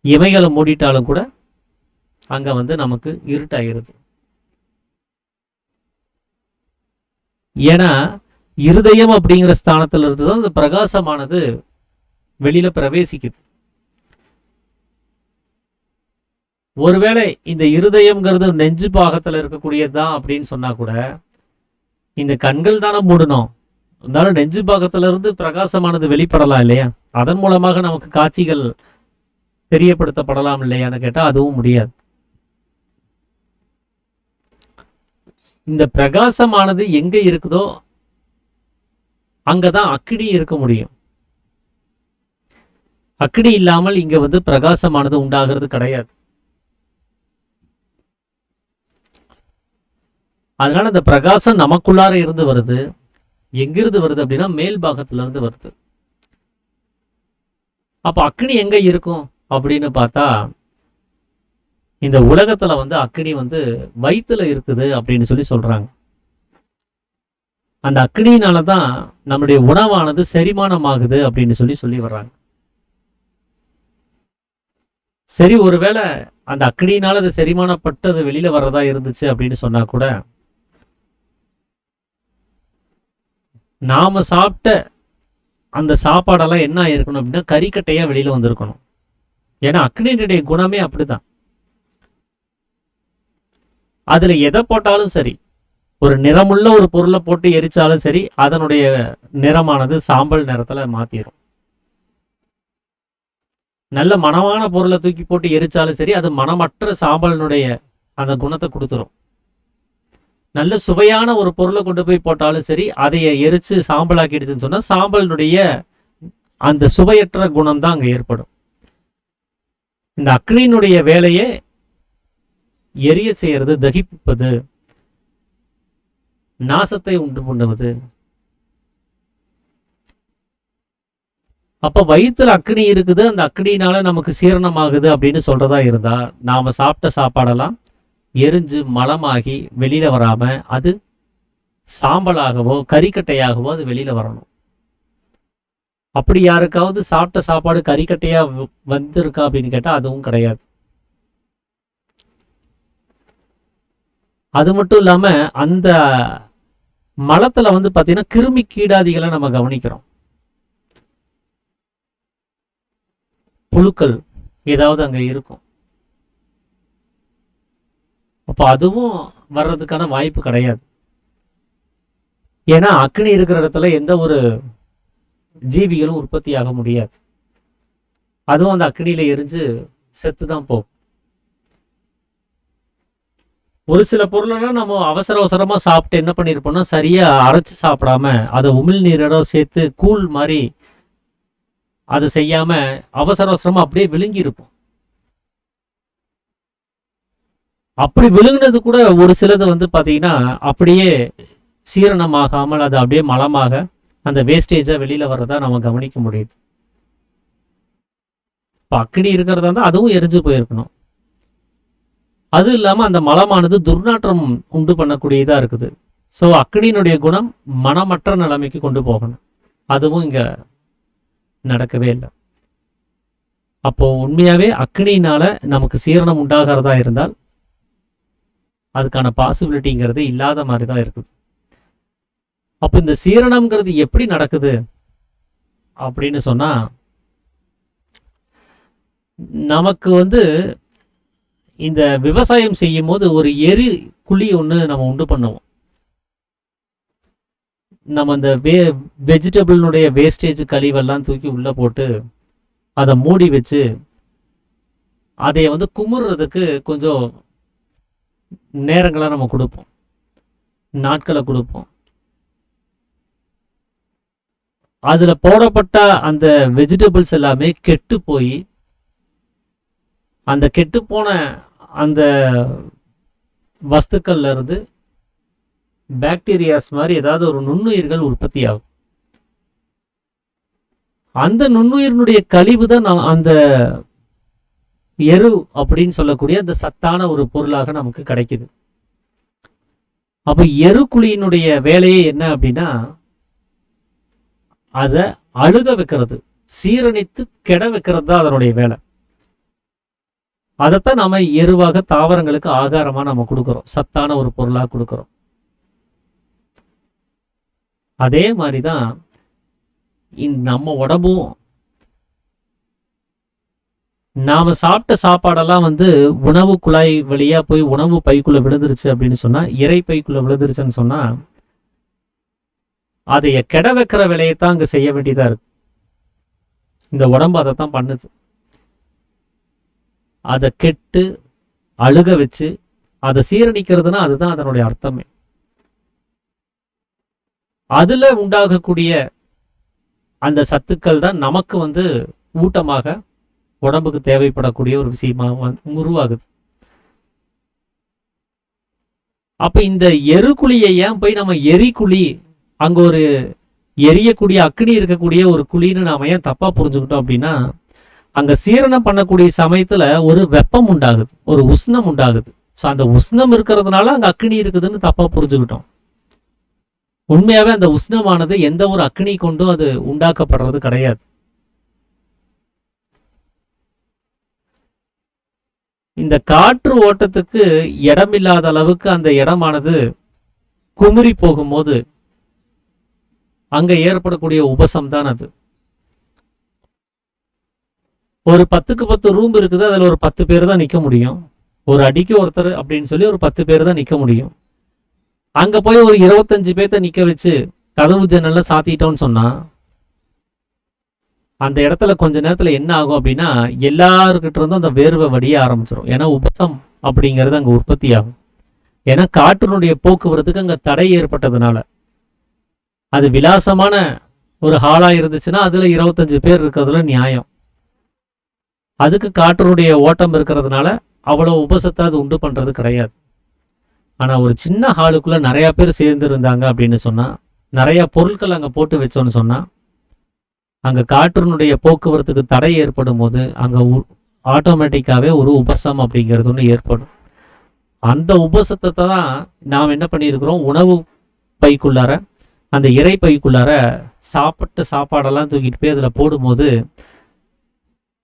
இமைகளை மூடிட்டாலும் கூட அங்க நமக்கு இருட்டாயிருது. ஏன்னா இருதயம் அப்படிங்கிற ஸ்தானத்துல இருந்துதான் அந்த பிரகாசமானது வெளியில பிரவேசிக்குது. ஒருவேளை இந்த இருதயம்ங்கிறது நெஞ்சு பாகத்துல இருக்கக்கூடியதுதான் அப்படின்னு சொன்னா கூட இந்த கண்கள் தானே மூடணும், இருந்தாலும் நெஞ்சு பாகத்துல இருந்து பிரகாசமானது வெளிப்படலாம் இல்லையா, அதன் மூலமாக நமக்கு காட்சிகள் தெரியப்படுத்தப்படலாம் இல்லையான்னு கேட்டா அதுவும் முடியாது. இந்த பிரகாசமானது எங்க இருக்குதோ அங்கதான் அக்கினி இருக்க முடியும். அக்கினி இல்லாமல் இங்க பிரகாசமானது உண்டாகிறது கிடையாது. அதனால இந்த பிரகாசம் நமக்குள்ளார இருந்து வருது. எங்கிருந்து வருது அப்படின்னா மேல் பாகத்துல இருந்து வருது. அப்ப அக்கினி எங்க இருக்கும் அப்படின்னு பார்த்தா இந்த உலகத்துல அக்கினி வயித்துல இருக்குது அப்படின்னு சொல்லி சொல்றாங்க. அந்த அக்கினியினாலதான் நம்முடைய உணவானது செரிமானம் ஆகுது அப்படின்னு சொல்லி வர்றாங்க. சரி, ஒருவேளை அந்த அக்கினியினால அது செரிமானப்பட்டு அது வெளியில வர்றதா இருந்துச்சு அப்படின்னு சொன்னா கூட நாம சாப்பிட்ட அந்த சாப்பாடெல்லாம் என்ன ஆயிருக்கணும் அப்படின்னா கறிக்கட்டையா வெளியில வந்திருக்கணும். ஏன்னா அக்னியினுடைய குணமே அப்படிதான். அதுல எதை போட்டாலும் சரி, ஒரு நிறமுள்ள ஒரு பொருளை போட்டு எரிச்சாலும் சரி அதனுடைய நிறமானது சாம்பல் நிறத்துல மாத்திரும். நல்ல மனமான பொருளை தூக்கி போட்டு எரிச்சாலும் சரி அது மனமற்ற சாம்பலினுடைய அந்த குணத்தை கொடுத்துரும். நல்ல சுவையான ஒரு பொருளை கொண்டு போய் போட்டாலும் சரி அதைய எரிச்சு சாம்பலாக்கிடுச்சுன்னு சொன்னா சாம்பலினுடைய அந்த சுவையற்ற குணம் தான் அங்க ஏற்படும். இந்த அக்னியினுடைய வேலையை எரிய செய்யறது, தகிப்பது. நாசத்தை உண்டு பண்ணுவது. அப்ப வயிற்றுல அக்னி இருக்குது, அந்த அக்னியினால நமக்கு சீரணம் ஆகுது அப்படின்னு சொல்றதா இருந்தா, நாம சாப்பிட்ட சாப்பாடெல்லாம் எரிஞ்சு மலமாகி வெளியில வராம அது சாம்பலாகவோ கறிக்கட்டையாகவோ அது வெளியில வரணும். அப்படி யாருக்காவது சாப்பிட்ட சாப்பாடு கறிக்கட்டையா வந்திருக்கா அப்படின்னு கேட்டா அதுவும் கிடையாது. அது மட்டும் இல்லாம அந்த மலத்துல பாத்தீங்கன்னா கிருமி கீடாதிகளை நம்ம கவனிக்கிறோம். புழுக்கள் ஏதாவது அங்க இருக்கும். அப்ப அதுவும் வர்றதுக்கான வாய்ப்பு கிடையாது. ஏன்னா அக்னி இருக்கிற இடத்துல எந்த ஒரு ஜீவிகளும் உற்பத்தி ஆக முடியாது. அதுவும் அந்த அக்னியில எரிஞ்சு செத்துதான் போகும். ஒரு சில பொருளெல்லாம் நம்ம அவசர அவசரமா சாப்பிட்டு என்ன பண்ணிருப்போம்னா, சரியா அரைச்சு சாப்பிடாம அதை உமிழ்நீரோட சேர்த்து கூழ் மாதிரி அதை செய்யாம அவசர அவசரமா அப்படியே விழுங்கி இருப்போம். அப்படி விழுங்கினது கூட ஒரு சிலது பாத்தீங்கன்னா அப்படியே சீரணமாகாமல் அது அப்படியே மலமாக அந்த வேஸ்டேஜா வெளியில வர்றதா நம்ம கவனிக்க முடியுது. இப்ப அக்னி இருக்கிறதா இருந்தா அதுவும் எரிஞ்சு போயிருக்கணும். அது இல்லாம அந்த மலமானது துர்நாற்றம் உண்டு பண்ணக்கூடியதா இருக்குது. ஸோ அக்னியினுடைய குணம் மனமற்ற நிலைமைக்கு கொண்டு போகணும். அதுவும் இங்க நடக்கவே இல்லை. அப்போ உண்மையாவே அக்னியினால நமக்கு சீரணம் உண்டாகிறதா இருந்தால் அதுக்கான பாசிபிலிட்டிங்கிறது இல்லாத மாதிரி தான் இருக்குது. அப்போ இந்த சீரணம்ங்கிறது எப்படி நடக்குது அப்படின்னு சொன்னா, நமக்கு இந்த விவசாயம் செய்யும் போது ஒரு எரி குழி ஒன்று நம்ம உண்டு பண்ணுவோம். நம்ம அந்த வெஜிடபிள்னுடைய வேஸ்டேஜ் கழிவெல்லாம் தூக்கி உள்ள போட்டு அதை மூடி வச்சு அதை குமுறுறதுக்கு கொஞ்சம் நேரங்களை நம்ம கொடுப்போம், நாட்களை கொடுப்போம். அதுல போடப்பட்ட அந்த வெஜிடபிள்ஸ் எல்லாமே கெட்டு போய் அந்த கெட்டு போன அந்த வஸ்துக்கள்ல இருந்து பாக்டீரியாஸ் மாதிரி ஏதாவது ஒரு நுண்ணுயிர்கள் உற்பத்தி ஆகும். அந்த நுண்ணுயிரினுடைய கழிவு தான் அந்த எரு அப்படின்னு சொல்லக்கூடிய அந்த சத்தான ஒரு பொருளாக நமக்கு கிடைக்குது. அப்ப எருக்குழியினுடைய வேலையே என்ன அப்படின்னா, அதை அழுக வைக்கிறது, சீரணித்து கெட வைக்கிறது தான் அதனுடைய வேலை. அதைத்தான் நாம எருவாக தாவரங்களுக்கு ஆகாரமா நம்ம கொடுக்கிறோம், சத்தான ஒரு பொருளா கொடுக்கிறோம். அதே மாதிரிதான் நம்ம உடம்பும், நாம சாப்பிட்ட சாப்பாடெல்லாம் உணவு குழாய் வழியா போய் உணவு பைக்குள்ள விழுந்துருச்சு அப்படின்னு சொன்னா, இறை பைக்குள்ள விழுந்துருச்சுன்னு சொன்னா, அதைய கெட வைக்கிற வேலையைத்தான் அங்க செய்ய வேண்டியதா இருக்கு. இந்த உடம்பு அதைத்தான் பண்ணுது. அதை கெட்டு அழுக வச்சு அதை சீரணிக்கிறதுனா அதுதான் அதனுடைய அர்த்தமே. அதுல உண்டாகக்கூடிய அந்த சத்துக்கள் தான் நமக்கு ஊட்டமாக உடம்புக்கு தேவைப்படக்கூடிய ஒரு விஷயமா உருவாகுது. அப்ப இந்த எருக்குழியை ஏன் போய் நம்ம எரிக்குழி, அங்க ஒரு எரியக்கூடிய அக்னி இருக்கக்கூடிய ஒரு குழின்னு நாம ஏன் தப்பா புரிஞ்சுக்கிட்டோம் அப்படின்னா, அங்க சீரணம் பண்ணக்கூடிய சமயத்துல ஒரு வெப்பம் உண்டாகுது, ஒரு உஷ்ணம் உண்டாகுது. ஸோ அந்த உஷ்ணம் இருக்கிறதுனால அங்க அக்னி இருக்குதுன்னு தப்பா புரிஞ்சுக்கிட்டோம். உண்மையாவே அந்த உஷ்ணமானது எந்த ஒரு அக்னி கொண்டும் அது உண்டாக்கப்படுறது கிடையாது. இந்த காற்று ஓட்டத்துக்கு இடமில்லாத அளவுக்கு அந்த இடமானது குமுறி போகும்போது அங்க ஏற்படக்கூடிய உபசம் தான் அது. ஒரு 10க்கு 10 ரூம் இருக்குது, அதுல ஒரு 10 பேர் தான் நிக்க முடியும். ஒரு அடிக்கு ஒருத்தர் அப்படின்னு சொல்லி ஒரு 10 பேர் தான் நிக்க முடியும். அங்க போய் ஒரு 25 பேர்த்த நிக்க வச்சு கதவு ஜன்னல்ல சாத்திட்டோம்னு சொன்னா, அந்த இடத்துல கொஞ்ச நேரத்துல என்ன ஆகும் அப்படின்னா, எல்லாருக்கிட்ட இருந்தும் அந்த வேர்வை வடிய ஆரம்பிச்சிடும். ஏன்னா உபசம் அப்படிங்கிறது அங்க உற்பத்தி ஆகும். ஏன்னா காற்றினுடைய போக்குவரத்துக்கு அங்க தடை ஏற்பட்டதுனால. அது விலாசமான ஒரு ஹாலா இருந்துச்சுன்னா அதுல 25 பேர் இருக்கிறதுல நியாயம். அதுக்கு காற்றினுடைய ஓட்டம் இருக்கிறதுனால அவ்வளவு உபசத்தை அது உண்டு பண்றது கிடையாது. ஆனா ஒரு சின்ன ஹாலுக்குள்ள நிறைய பேர் சேர்ந்து இருந்தாங்க அப்படின்னு சொன்னா, நிறைய பொருட்கள் அங்க போட்டு வச்சோன்னு சொன்னா, அங்க காற்றினுடைய போக்குவரத்துக்கு தடை ஏற்படும் போது அங்க ஆட்டோமேட்டிக்காவே ஒரு உபசம் அப்படிங்கிறது ஒன்று ஏற்படும். அந்த உபசத்தை தான் நாம் என்ன பண்ணியிருக்கிறோம், உணவு பைக்குள்ளார, அந்த இறை பைக்குள்ளார சாப்பிட்ட சாப்பாடெல்லாம் தூக்கிட்டு போய் அதில் போடும்போது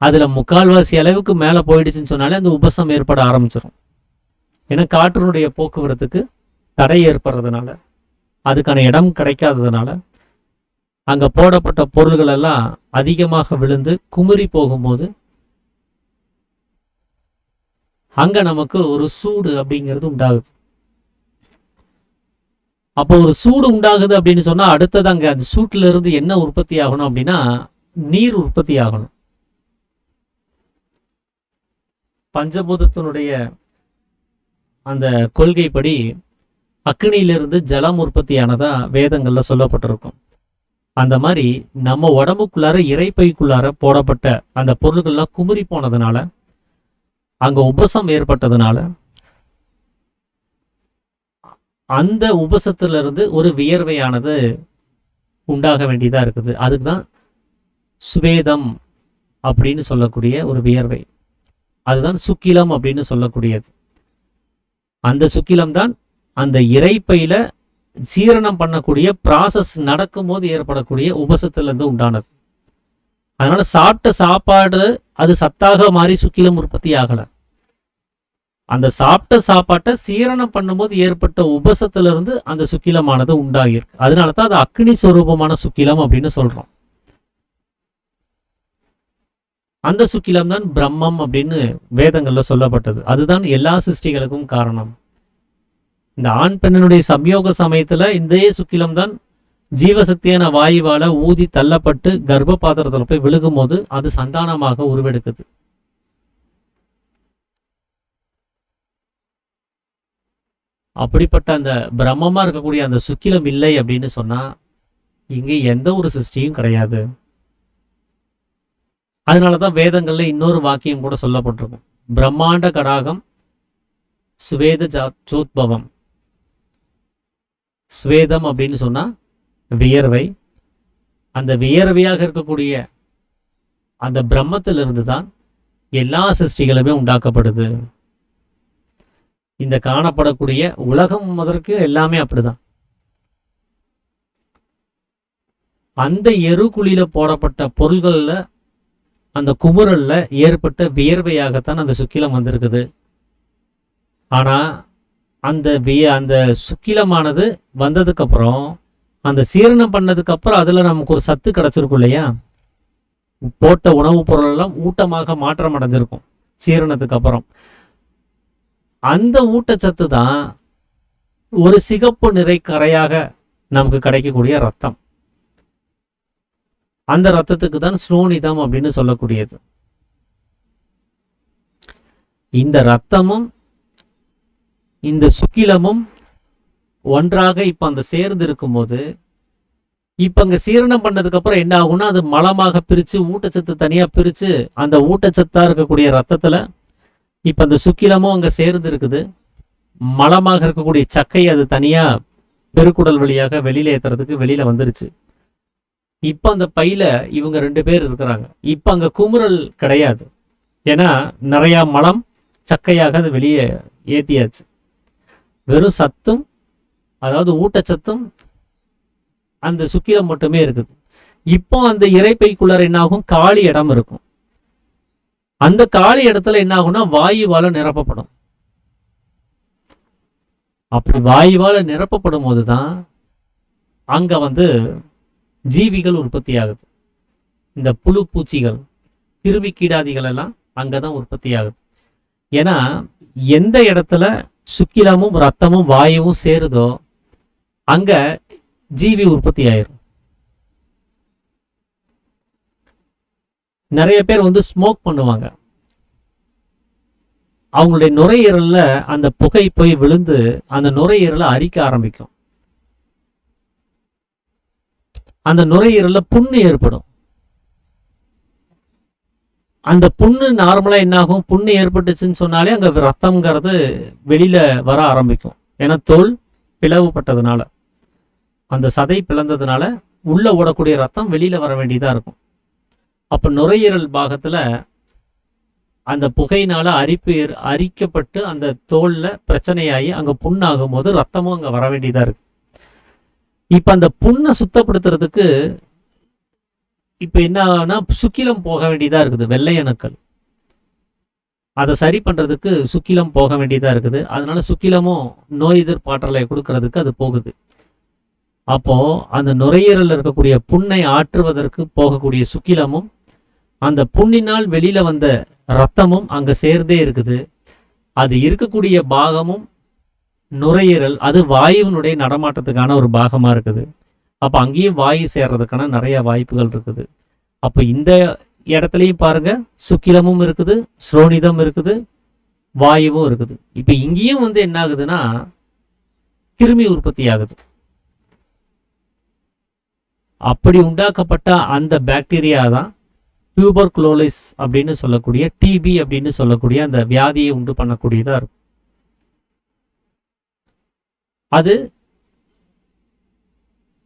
அதில் முக்கால்வாசி அளவுக்கு மேலே போயிடுச்சுன்னு சொன்னாலே அந்த உபசம் ஏற்பட ஆரம்பிச்சிடும். ஏன்னா காற்றினுடைய போக்குவரத்துக்கு தடை ஏற்படுறதுனால, அதுக்கான இடம் கிடைக்காததுனால அங்கே போடப்பட்ட பொருள்கள் எல்லாம் அதிகமாக விழுந்து குமுறி போகும்போது அங்கே நமக்கு ஒரு சூடு அப்படிங்கிறது உண்டாகுது. அப்போ ஒரு சூடு உண்டாகுது அப்படின்னு சொன்னால் அடுத்தது அங்கே அந்த சூட்டில் இருந்து என்ன உற்பத்தி ஆகணும் அப்படின்னா நீர் உற்பத்தி ஆகணும். பஞ்சபூதத்தினுடைய அந்த கொள்கைப்படி அக்னியிலிருந்து ஜலம் உற்பத்தியானதா வேதங்கள்ல சொல்லப்பட்டிருக்கும். அந்த மாதிரி நம்ம உடம்புக்குள்ளார இறைப்பைக்குள்ளார போடப்பட்ட அந்த பொருள்கள்லாம் குமுறி போனதுனால, அங்க உபசம் ஏற்பட்டதுனால, அந்த உபசத்திலிருந்து ஒரு வியர்வையானது உண்டாக வேண்டியதா இருக்குது. அதுக்குதான் சுவேதம் அப்படின்னு சொல்லக்கூடிய ஒரு வியர்வை, அதுதான் சுக்கிலம் அப்படின்னு சொல்லக்கூடியது. அந்த சுக்கிலம் தான் அந்த இறைப்பையில சீரணம் பண்ணக்கூடிய ப்ராசஸ் நடக்கும்போது ஏற்படக்கூடிய உபசத்திலிருந்து உண்டானது. அதனால சாப்பிட்ட சாப்பாடு அது சத்தாக மாறி சுக்கிலம் உற்பத்தி ஆகல. அந்த சாப்பிட்ட சாப்பாட்டை சீரணம் பண்ணும்போது ஏற்பட்ட உபசத்திலிருந்து அந்த சுக்கிலமானது உண்டாகிருக்கு. அதனாலதான் அது அக்னி ஸ்வரூபமான சுக்கிலம் அப்படின்னு சொல்றோம். அந்த சுக்கிலம் தான் பிரம்மம் அப்படின்னு வேதங்கள்ல சொல்லப்பட்டது. அதுதான் எல்லா சிருஷ்டிகளுக்கும் காரணம். இந்த ஆண் பெண்ணினுடைய சம்யோக சமயத்துல இந்த சுக்கிலம் தான் ஜீவசக்தியான வாயுவால ஊதி தள்ளப்பட்டு கர்ப்ப பாத்திரத்துல போய் விழுகும் போது அது சந்தானமாக உருவெடுக்குது. அப்படிப்பட்ட அந்த பிரம்மமா இருக்கக்கூடிய அந்த சுக்கிலம் இல்லை அப்படின்னு சொன்னா இங்கே எந்த ஒரு சிருஷ்டியும் கிடையாது. அதனாலதான் வேதங்கள்ல இன்னொரு வாக்கியம் கூட சொல்லப்பட்டிருக்கும், பிரம்மாண்ட கடாகம் சுவேத ஜோத்பவம். ஸ்வேதம் அப்படின்னு சொன்னா வியர்வை. அந்த வியர்வையாக இருக்கக்கூடிய அந்த பிரம்மத்திலிருந்து தான் எல்லா சிருஷ்டிகளுமே உண்டாக்கப்படுது. இந்த காணப்படக்கூடிய உலகம் முதற்கு எல்லாமே அப்படிதான். அந்த எருக்குழியில போடப்பட்ட பொருள்கள்ல அந்த குமுறல்ல ஏற்பட்ட வியர்வையாகத்தான் அந்த சுக்கிலம் வந்திருக்குது. ஆனா அந்த சுக்கிலமானது வந்ததுக்கு அப்புறம், அந்த சீரணம் பண்ணதுக்கு அப்புறம் அதுல நமக்கு ஒரு சத்து கிடைச்சிருக்கும் இல்லையா, போட்ட உணவுப் பொருள் எல்லாம் ஊட்டமாக மாற்றம் அடைஞ்சிருக்கும் சீரணத்துக்கு அப்புறம். அந்த ஊட்டச்சத்து தான் ஒரு சிகப்பு நிறை கரையாக நமக்கு கிடைக்கக்கூடிய ரத்தம். அந்த ரத்தத்துக்கு தான் ஸ்ரோனிதம் அப்படின்னு சொல்லக்கூடியது. இந்த ரத்தமும் இந்த சுக்கிலமும் ஒன்றாக இப்ப அந்த சேர்ந்து இருக்கும்போது, இப்ப அங்க சீரணம் பண்ணதுக்கு அப்புறம் என்ன ஆகும்னா அது மலமாக பிரிச்சு ஊட்டச்சத்து தனியா பிரிச்சு அந்த ஊட்டச்சத்தா இருக்கக்கூடிய ரத்தத்துல இப்ப அந்த சுக்கிலமும் அங்க சேர்ந்து இருக்குது. மலமாக இருக்கக்கூடிய சக்கை அது தனியா பெருக்குடல் வழியாக வெளியில ஏத்துறதுக்கு வெளியில வந்துருச்சு. இப்ப அந்த பையில இவங்க 2 பேர் இருக்கிறாங்க. இப்ப அங்க குமுறல் கிடையாது. ஏன்னா நிறைய மலம் சக்கையாக அது வெளியே ஏத்தியாச்சு. வெறும் சத்தும், அதாவது ஊட்டச்சத்தும் அந்த சுக்கிலம் மட்டுமே இருக்குது. இப்போ அந்த இறைப்பைக்குள்ளார என்ன ஆகும், காலி இடம் இருக்கும். அந்த காலி இடத்துல என்ன ஆகும்னா வாயுவால நிரப்பப்படும். அப்படி வாயுவால நிரப்பப்படும் போதுதான் அங்க ஜீவிகள் உற்பத்தி ஆகுது. இந்த புழு பூச்சிகள், கிருமி கீடாதிகள் எல்லாம் அங்கதான் உற்பத்தி ஆகுது. ஏன்னா எந்த இடத்துல சுக்கிலமும் ரத்தமும் வாயுவும் சேருதோ அங்க ஜீவி உற்பத்தி ஆயிரும். நிறைய பேர் ஸ்மோக் பண்ணுவாங்க. அவங்களுடைய நுரையீரல்ல அந்த புகை போய் விழுந்து அந்த நுரையீரலை அரிக்க ஆரம்பிக்கும். அந்த நுரையீரல்ல புண்ணு ஏற்படும். அந்த புண்ணு நார்மலா என்ன ஆகும், புண்ணு ஏற்பட்டுச்சுன்னு சொன்னாலே அங்க ரத்தம்ங்கிறது வெளியில வர ஆரம்பிக்கும். ஏன்னா தோல் பிளவுபட்டதுனால, அந்த சதை பிளந்ததுனால உள்ள ஓடக்கூடிய ரத்தம் வெளியில வர வேண்டியதா இருக்கும். அப்ப நுரையீரல் பாகத்துல அந்த புகையினால அரிக்கப்பட்டு அந்த தோல்ல பிரச்சனையாகி அங்க புண்ணாகும் போது ரத்தமும் அங்க வர வேண்டியதா இருக்கு. இப்ப அந்த புண்ணை சுத்தப்படுத்துறதுக்கு இப்ப என்ன ஆகுனா சுக்கிலம் போக வேண்டியதா இருக்குது. வெள்ளை அணுக்கள் அதை சரி பண்றதுக்கு சுக்கிலம் போக வேண்டியதா இருக்குது. அதனால சுக்கிலமும் நோய் எதிர்ப்பாற்றலை கொடுக்கறதுக்கு அது போகுது. அப்போ அந்த நுரையீரல் இருக்கக்கூடிய புண்ணை ஆற்றுவதற்கு போகக்கூடிய சுக்கிலமும் அந்த புண்ணினால் வெளியில வந்த ரத்தமும் அங்க சேர்ந்தே இருக்குது. அது இருக்கக்கூடிய பாகமும் நுரையீரல், அது வாயுவினுடைய நடமாட்டத்துக்கான ஒரு பாகமா இருக்குது. அப்ப அங்கேயும் வாயு சேர்றதுக்கான நிறைய வாய்ப்புகள் இருக்குது. அப்ப இந்த இடத்துலையும் பாருங்க, சுக்கிலமும் இருக்குது, ஸ்ரோனிதம் இருக்குது, வாயுவும் இருக்குது. இப்ப இங்கேயும் என்ன ஆகுதுன்னா கிருமி உற்பத்தி ஆகுது. அப்படி உண்டாக்கப்பட்ட அந்த பாக்டீரியா தான் டியூபர்குலோசிஸ் அப்படின்னு சொல்லக்கூடிய, டிபி அப்படின்னு சொல்லக்கூடிய அந்த வியாதியை உண்டு பண்ணக்கூடியதா இருக்கும். அது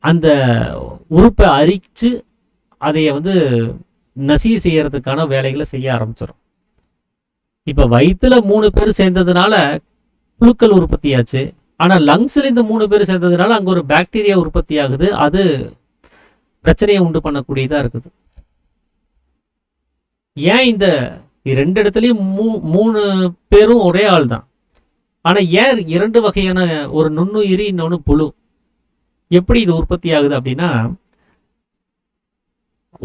அந்த உறுப்பை அரிச்சு அதைய நசி செய்யறதுக்கான வேலைகளை செய்ய ஆரம்பிச்சிடும். இப்ப வயிற்றுல 3 பேர் சேர்ந்ததுனால புழுக்கள் உற்பத்தி ஆச்சு. ஆனா லங்ஸ்ல இந்த 3 பேர் சேர்ந்ததுனால அங்க ஒரு பாக்டீரியா உற்பத்தி ஆகுது. அது பிரச்சனையை உண்டு பண்ணக்கூடியதா இருக்குது. ஏன் இந்த 2 இடத்துலயும் 3 பேரும் ஒரே ஆள் தான், ஆனா ஏன் 2 வகையான, ஒரு நுண்ணுயிரி இன்னொன்னு புழு, எப்படி இது உற்பத்தி ஆகுது அப்படின்னா,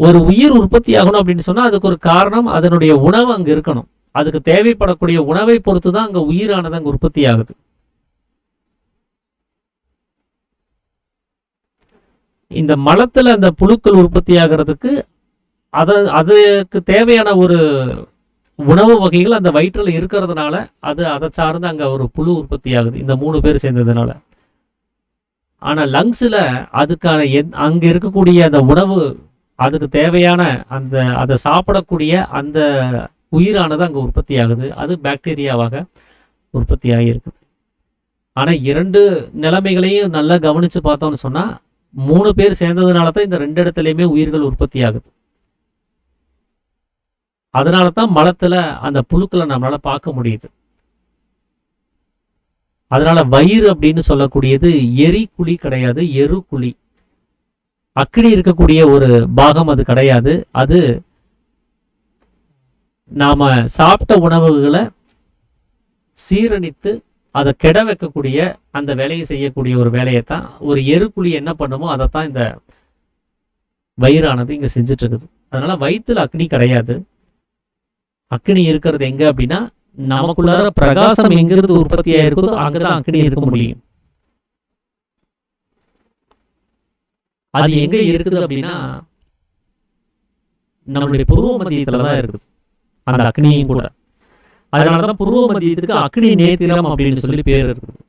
ஒரு உயிர் உற்பத்தி ஆகணும் அப்படின்னு சொன்னா அதுக்கு ஒரு காரணம், அதனுடைய உணவு அங்க இருக்கணும். அதுக்கு தேவைப்படக்கூடிய உணவை பொறுத்து தான் அங்க உயிரானது அங்க உற்பத்தி ஆகுது. இந்த மலத்துல அந்த புழுக்கள் உற்பத்தி ஆகிறதுக்கு அதுக்கு தேவையான ஒரு உணவு வகைகள் அந்த வயிற்றுல இருக்கிறதுனால அதை சார்ந்து அங்க ஒரு புழு உற்பத்தி ஆகுது, இந்த 3 பேர் சேர்ந்ததுனால. ஆனா லங்ஸ்ல அதுக்கான அங்க இருக்கக்கூடிய அந்த உணவு, அதுக்கு தேவையான அதை சாப்பிடக்கூடிய அந்த உயிரானது அங்க உற்பத்தி ஆகுது. அது பாக்டீரியாவாக உற்பத்தி ஆகியிருக்குது. ஆனா 2 நிலைமைகளையும் நல்லா கவனிச்சு பார்த்தோம்னு சொன்னா 3 பேர் சேர்ந்ததுனால தான் இந்த 2 இடத்துலையுமே உயிர்கள் உற்பத்தி ஆகுது. அதனால தான் மலத்துல அந்த புழுக்களை நம்மளால பார்க்க முடியுது. அதனால வயிறு அப்படின்னு சொல்லக்கூடியது எரிக்குழி கிடையாது, எருக்குழி. அக்கினி இருக்கக்கூடிய ஒரு பாகம் அது கிடையாது. அது நாம சாப்பிட்ட உணவுகளை சீரணித்து அதை கெட வைக்கக்கூடிய அந்த வேலையை செய்யக்கூடிய ஒரு வேலையைத்தான், ஒரு எருக்குழி என்ன பண்ணுமோ அதைத்தான் இந்த வயிறானது இங்க செஞ்சுட்டு இருக்குது. அதனால வயிற்றுல அக்னி கிடையாது. அக்னி இருக்கிறது எங்க அப்படின்னா, நமக்குள்ளார பிரகாசம் எங்கிருந்து உற்பத்தி ஆயிருக்குதோ அங்கதான் அக்னி இருக்க முடியும். அது எங்க இருக்குது அப்படின்னா நம்மளுடைய புருவ மத்தியத்துலதான் இருக்குது அந்த அக்னியும் கூட. அதனாலதான் புருவ மத்தியத்துக்கு அக்னி நேத்திரம் அப்படின்னு சொல்லி பேர் இருக்குது.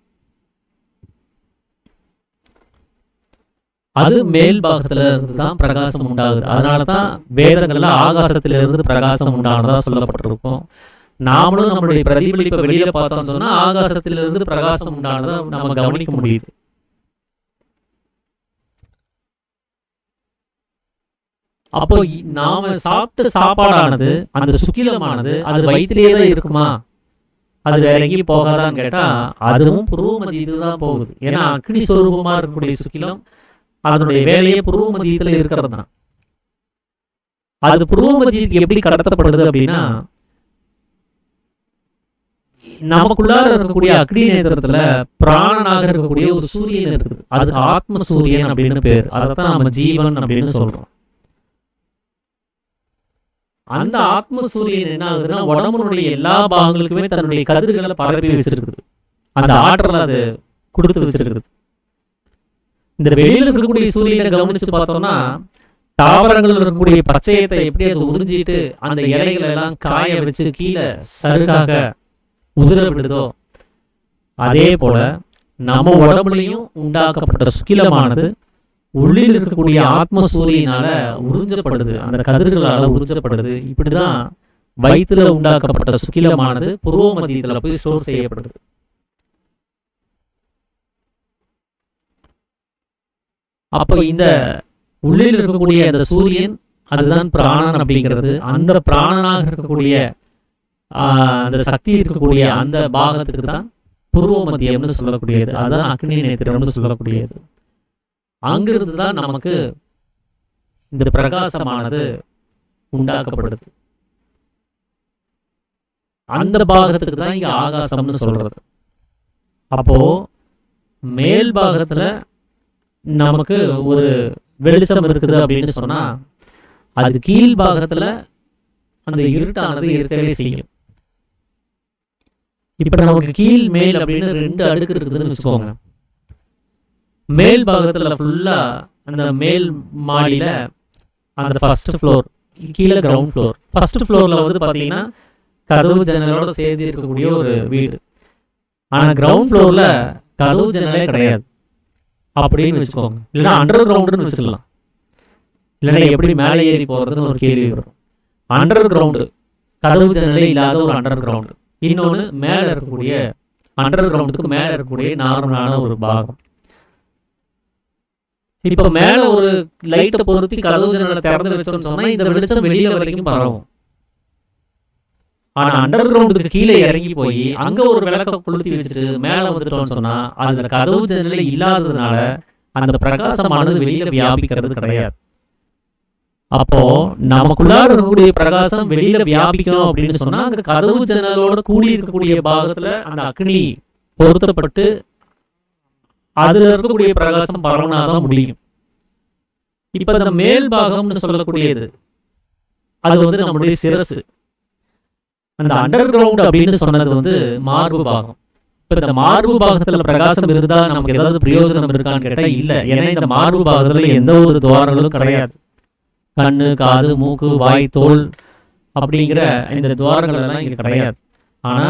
அது மேல் பாகத்துல இருந்து தான் பிரகாசம் உண்டாகுது. அதனாலதான் வேதங்கள்ல ஆகாசத்துல இருந்து பிரகாசம் உண்டானதா சொல்லப்பட்டிருக்கும். நாமளும் நம்மளுடைய பிரதிபலிப்பை வெளியில பார்த்தோம்னு சொன்னா ஆகாசத்துல இருந்து பிரகாசம் உண்டானதா நம்ம கவனிக்க முடியுது. அப்போ நாம சாப்பிட்ட சாப்பாடானது, அந்த சுக்கிலமானது அது வயிற்றிலேயே தான் இருக்குமா, அது வேற எங்கேயும் போகாதான்னு கேட்டா அதுவும் புருவ மத்தியத்துக்கு தான் போகுது. ஏன்னா அக்னி சொரூபமா இருக்கக்கூடிய சுக்கிலம் அதனுடைய வேலையே புருவ மத்தியத்துல இருக்கிறது தான். அது புருவ மத்தியத்துக்கு எப்படி கடத்தப்படுது அப்படின்னா, நமக்குள்ளார இருக்கக்கூடிய அக்னி நேத்திரத்துல பிராணனாக இருக்கக்கூடிய ஒரு சூரியன் இருக்குது. அதுக்கு ஆத்ம சூரியன் அப்படின்னு பேர். அதைத்தான் நம்ம ஜீவன் அப்படின்னு சொல்றோம். அந்த ஆத்ம சூரியன் என்ன ஆகுதுன்னா உடம்புடைய எல்லா பாகங்களுக்குமே தன்னுடைய கதிர்களை பரப்பி வச்சிருக்குது. அந்த ஆற்றல் அது கொடுத்து வச்சிருக்குது. இந்த வெளியில இருக்கக்கூடிய சூரியனை கவனிச்சு பார்த்தோம்னா, தாவரங்கள் இருக்கக்கூடிய பச்சையத்தை எப்படி அது உறிஞ்சிட்டு அந்த இலைகளை எல்லாம் காய வச்சு கீழே சருகாக உதிர விடுதோ, அதே போல நம்ம உடம்புலையும் உண்டாக்கப்பட்ட சுக்கிலமானது உள்ளில் இருக்கக்கூடிய ஆத்ம சூரியனால உறிஞ்சப்படுது, அந்த கதிர்களால உறிஞ்சப்படுது. இப்படிதான் வயிற்றுல உண்டாக்கப்பட்ட சுக்கிலமானது புருவ மத்தியத்துல போய் ஸ்டோர் செய்யப்படுது. அப்போ இந்த உள்ளில் இருக்கக்கூடிய அந்த சூரியன் அதுதான் பிராணன் அப்படிங்கிறது. அந்த பிராணனாக இருக்கக்கூடிய அந்த சக்தி இருக்கக்கூடிய அந்த பாகத்துக்கு தான் பூர்வ மத்தியம்னு சொல்லக்கூடியது. அதுதான் அக்னி நேத்திரம்னு சொல்லக்கூடியது. அங்கிருந்து தான் நமக்கு இந்த பிரகாசமானது உண்டாக்கப்படுது. அந்த பாகத்துக்கு தான் இங்க ஆகாசம்னு சொல்றது. அப்போ மேல் பாகத்துல நமக்கு ஒரு வெளிச்சம் இருக்குது அப்படின்னு சொன்னா, அது கீழ் பாகத்துல அந்த இருட்டானது இருக்கவே செய்யும். இப்ப நமக்கு கீழ் மேல் அப்படின்னு 2 அடுக்கு இருக்குதுன்னு வச்சுக்கோங்க. மேல் பாகத்துல ஃபுல்லா அந்த மேல் மாடியில அந்த ஃபர்ஸ்ட் ஃப்ளோர், கீழே கிரவுண்ட் ஃப்ளோர். ஃபர்ஸ்ட் ஃப்ளோர்ல வந்து பாத்தீங்கன்னா கதவு ஜன்னலோட சேர்ந்து இருக்கக்கூடிய ஒரு வீடு. ஆனா கிரவுண்ட் ஃப்ளோர்ல கதவு ஜன்னலே கிடையாது அப்படின்னு வச்சுக்கோங்க. இல்லைன்னா அண்டர் கிரவுண்டுன்னு வச்சுக்கலாம். இல்லைன்னா எப்படி மேலே ஏறி போகிறதுன்னு ஒரு கேள்வி வரும். அண்டர் கிரவுண்டு, கதவு ஜன்னலே இல்லாத ஒரு அண்டர் கிரவுண்டு. இன்னொன்று மேலே இருக்கக்கூடிய அண்டர் கிரவுண்டுக்கு மேலே இருக்கக்கூடிய நார்மலான ஒரு பாகம். இப்போ மேலே ஒரு லைட்டை பொருத்தி கதவு ஜன்னலை திறந்து வச்சோம்னு சொன்னால் இந்த வெளிச்சம் வெளியில வரைக்கும் பரவும். ஆனால் அண்டர் கிரவுண்டுக்கு கீழே இறங்கி போய் அங்கே ஒரு விளக்க கொளுத்தி வச்சுட்டு மேலே வந்துட்டோம்னு சொன்னால் அதில் கதவு ஜன்னலே இல்லாததுனால அந்த பிரகாசமானது வெளியில வியாபிக்கிறது கிடையாது. அப்போ நமக்குள்ளார இருக்கக்கூடிய பிரகாசம் வெளியில வியாபிக்கணும் அப்படின்னு சொன்னா அங்க கதவு ஜன்னலோட கூடி இருக்கக்கூடிய பாகத்துல அந்த அக்னி பொருத்தப்பட்டு அதுல இருக்கக்கூடிய பிரகாசம் பரவனாதான் முடியும். இப்ப இந்த மேல் பாகம்னு சொல்லக்கூடியது அது வந்து நம்முடைய சிரசு. அந்த அண்டர் கிரவுண்ட் அப்படின்னு சொன்னது வந்து மார்பு பாகம். இப்ப இந்த மார்பு பாகத்துல பிரகாசம் இருந்தா நமக்கு ஏதாவது பிரயோஜனம் இருக்கான்னு கேட்டா இல்ல. ஏன்னா இந்த மார்பு பாகத்துல எந்த ஒரு துவாரங்களும் கிடையாது. கண்ணு, காது, மூக்கு, வாய், தோல் அப்படிங்கிற இந்த துவாரங்கள் எல்லாம் இங்க கிடையாது. ஆனா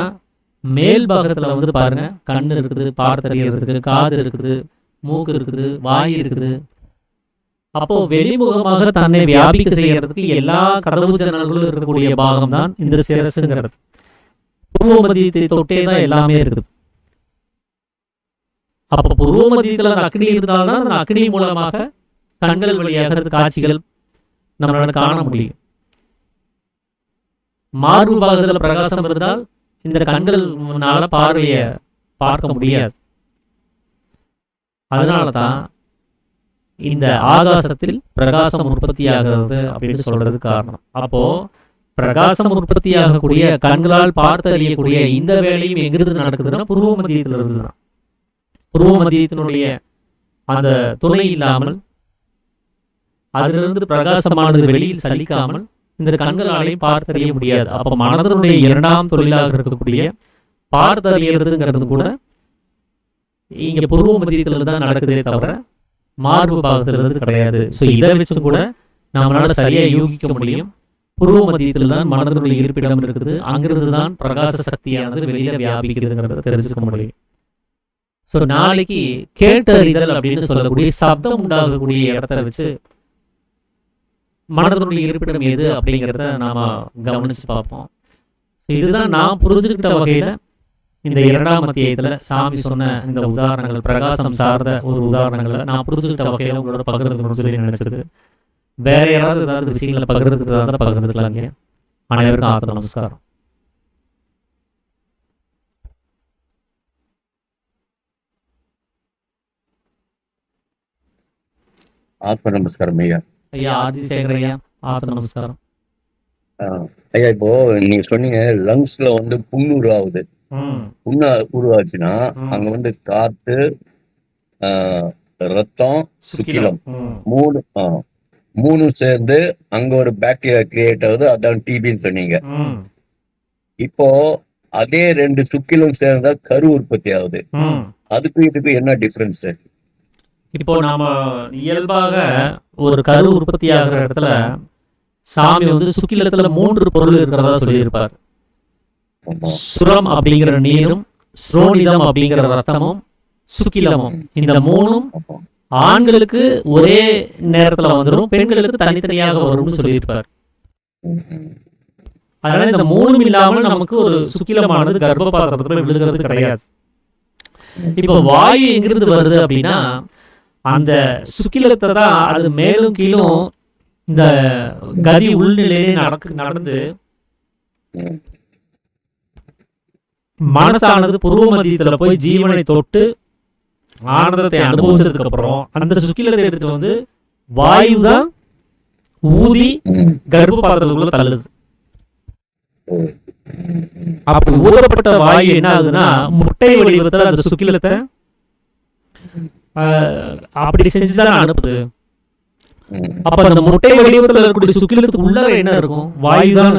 மேல் பாகத்துல வந்து பாருங்க, கண்ணு இருக்குது, பார்த்தறியறதுக்கு, காது இருக்குது, மூக்கு இருக்குது, வாய் இருக்குது. அப்போ வெளிமுகமாக தன்னை வியாபிக்க செய்யறதுக்கு எல்லா கதவு ஜன்னல்களும் இருக்கக்கூடிய பாகம் தான் இந்த சிரசுங்கிறது. பூர்வ மத்தியத்தை தொட்டே தான் எல்லாமே இருக்குது. அப்போ பூர்வ மத்தியத்துல அந்த அக்னி இருந்தால்தான் அந்த அக்னி மூலமாக கண்கள் வழியாக காட்சிகள் நம்மளால காண முடியும். மார்பு பாகத்துல பிரகாசம் இருந்தால் இந்த கண்கள்னால பார்வையை பார்க்க முடியாது. அதனாலதான் இந்த ஆகாசத்தில் பிரகாசம் உற்பத்தி ஆகிறது அப்படின்னு சொல்றது காரணம். அப்போ பிரகாசம் உற்பத்தி ஆகக்கூடிய கண்களால் பார்த்து அறியக்கூடிய இந்த வேலையும் எங்கிருந்து நடக்குதுன்னா பூர்வ மத்தியத்துல இருந்துதான். பூர்வ மத்தியத்தினுடைய அந்த துணை இல்லாமல் அதிலிருந்து பிரகாசமானது வெளியில் சலிக்காமல் இந்த கண்களாலையும் பார்த்தறிய முடியாது. அப்ப மனதனுடைய 2ஆம் தொழிலாக இருக்கக்கூடிய பார்த்தறியறதுங்கிறது கூட இங்க பூர்வ மத்தியத்துல தான் நடக்குதே தவிர மார்பு பாகத்திலிருந்து கிடையாது. ஸோ இதை வச்சும் கூட நம்மளால சரியா யூகிக்க முடியும். பூர்வ மத்தியத்தில் தான் மனதனுடைய இருப்பிடம் இருக்குது. அங்கிருந்து தான் பிரகாச சக்தியானது வெளியில வியாபிக்குதுங்கிறத தெரிஞ்சுக்க முடியும். ஸோ நாளைக்கு கேட்டறிதல் அப்படின்னு சொல்லக்கூடிய சப்தம் உண்டாகக்கூடிய இடத்த வச்சு மனதனுடைய இருப்பிடம் எது அப்படிங்கிறத நாம கவனிச்சு பார்ப்போம். இதுதான் நான் புரிஞ்சுக்கிட்ட வகையில இந்த 2ஆம் அத்தியாயத்துல சாமி சொன்ன இந்த உதாரணங்கள், பிரகாசம் சார்ந்த ஒரு உதாரணங்களை நான் புரிஞ்சுக்கிட்ட வகையில உங்களோட பகிர்ந்துக்கணும்னு சொல்லி நினைச்சது. வேற யாராவது ஏதாவது விஷயங்களை பகிர்ந்துக்கு தான் பகிர்ந்துக்கலாங்க. அனைவருக்கும் ஆத்ம நமஸ்காரம். ஆத்ம நமஸ்காரம் ஐயா. ஐயா ஆதிசேகர் ஐயா, ஆத்ம நமஸ்காரம். ஐயா, இப்போ நீங்க சொன்னீங்க லங்ஸ்ல வந்து புண்ணூறு ஆகுது. புண்ணு உருவாச்சுன்னா அங்க வந்து காத்து, ரத்தம், சுக்கிலம் மூணு சேர்ந்து அங்க ஒரு பாக்டீரியா கிரியேட் ஆகுது. அதான் டிபின்னு சொன்னீங்க. இப்போ அதே 2 சுக்கிலம் சேர்ந்தா கரு உற்பத்தி ஆகுது. அதுக்கு இதுக்கு என்ன டிஃபரன்ஸ்? இப்போ நாம இயல்பாக ஒரு கரு உற்பத்தி ஆகிற இடத்துல சாமி வந்து சுக்கிலத்துல 3 பொருள் இருக்கிறதா சொல்லியிருப்பார். சுரம் அப்படிங்கிற நீரும், ஸ்ரோனிதம் அப்படிங்கிற ரத்தமும், சுக்கிலமும். இந்த 3ம் ஆண்களுக்கு ஒரே நேரத்துல வந்துடும், பெண்களுக்கு தனித்தனியாக வரும்னு சொல்லியிருப்பார். அதனால இந்த 3ம் இல்லாமல் நமக்கு ஒரு சுக்கிலமானது கர்ப்பபாத்திரத்துல விழுகிறது கிடையாது. இப்போ வாயு எங்கிருந்து வருது அப்படின்னா அந்த சுக்கிலத்தை தான் அது மேலும் கீழும் இந்த கதி உள்நிலையிலே நடந்து மனசானது புருவ மத்தியத்துல போய் ஜீவனை தொட்டு ஆனந்தத்தை அனுபவிச்சதுக்கு அப்புறம் அந்த சுக்கிலத்தை எடுத்துட்டு வந்து வாயு தான் ஊதி கர்ப்ப பாத்திரத்துக்குள்ள தள்ளுது. அப்படி ஊதப்பட்ட வாயு என்ன ஆகுதுன்னா முட்டை வடிவத்துல அந்த சுக்கிலத்தை அப்படி செஞ்சுதான் அனுப்புது. அப்ப அந்த முட்டை வடிவத்துல இருக்கக்கூடிய சுக்கிலத்துக்கு உள்ள என்ன இருக்கும்? வாயுதான்,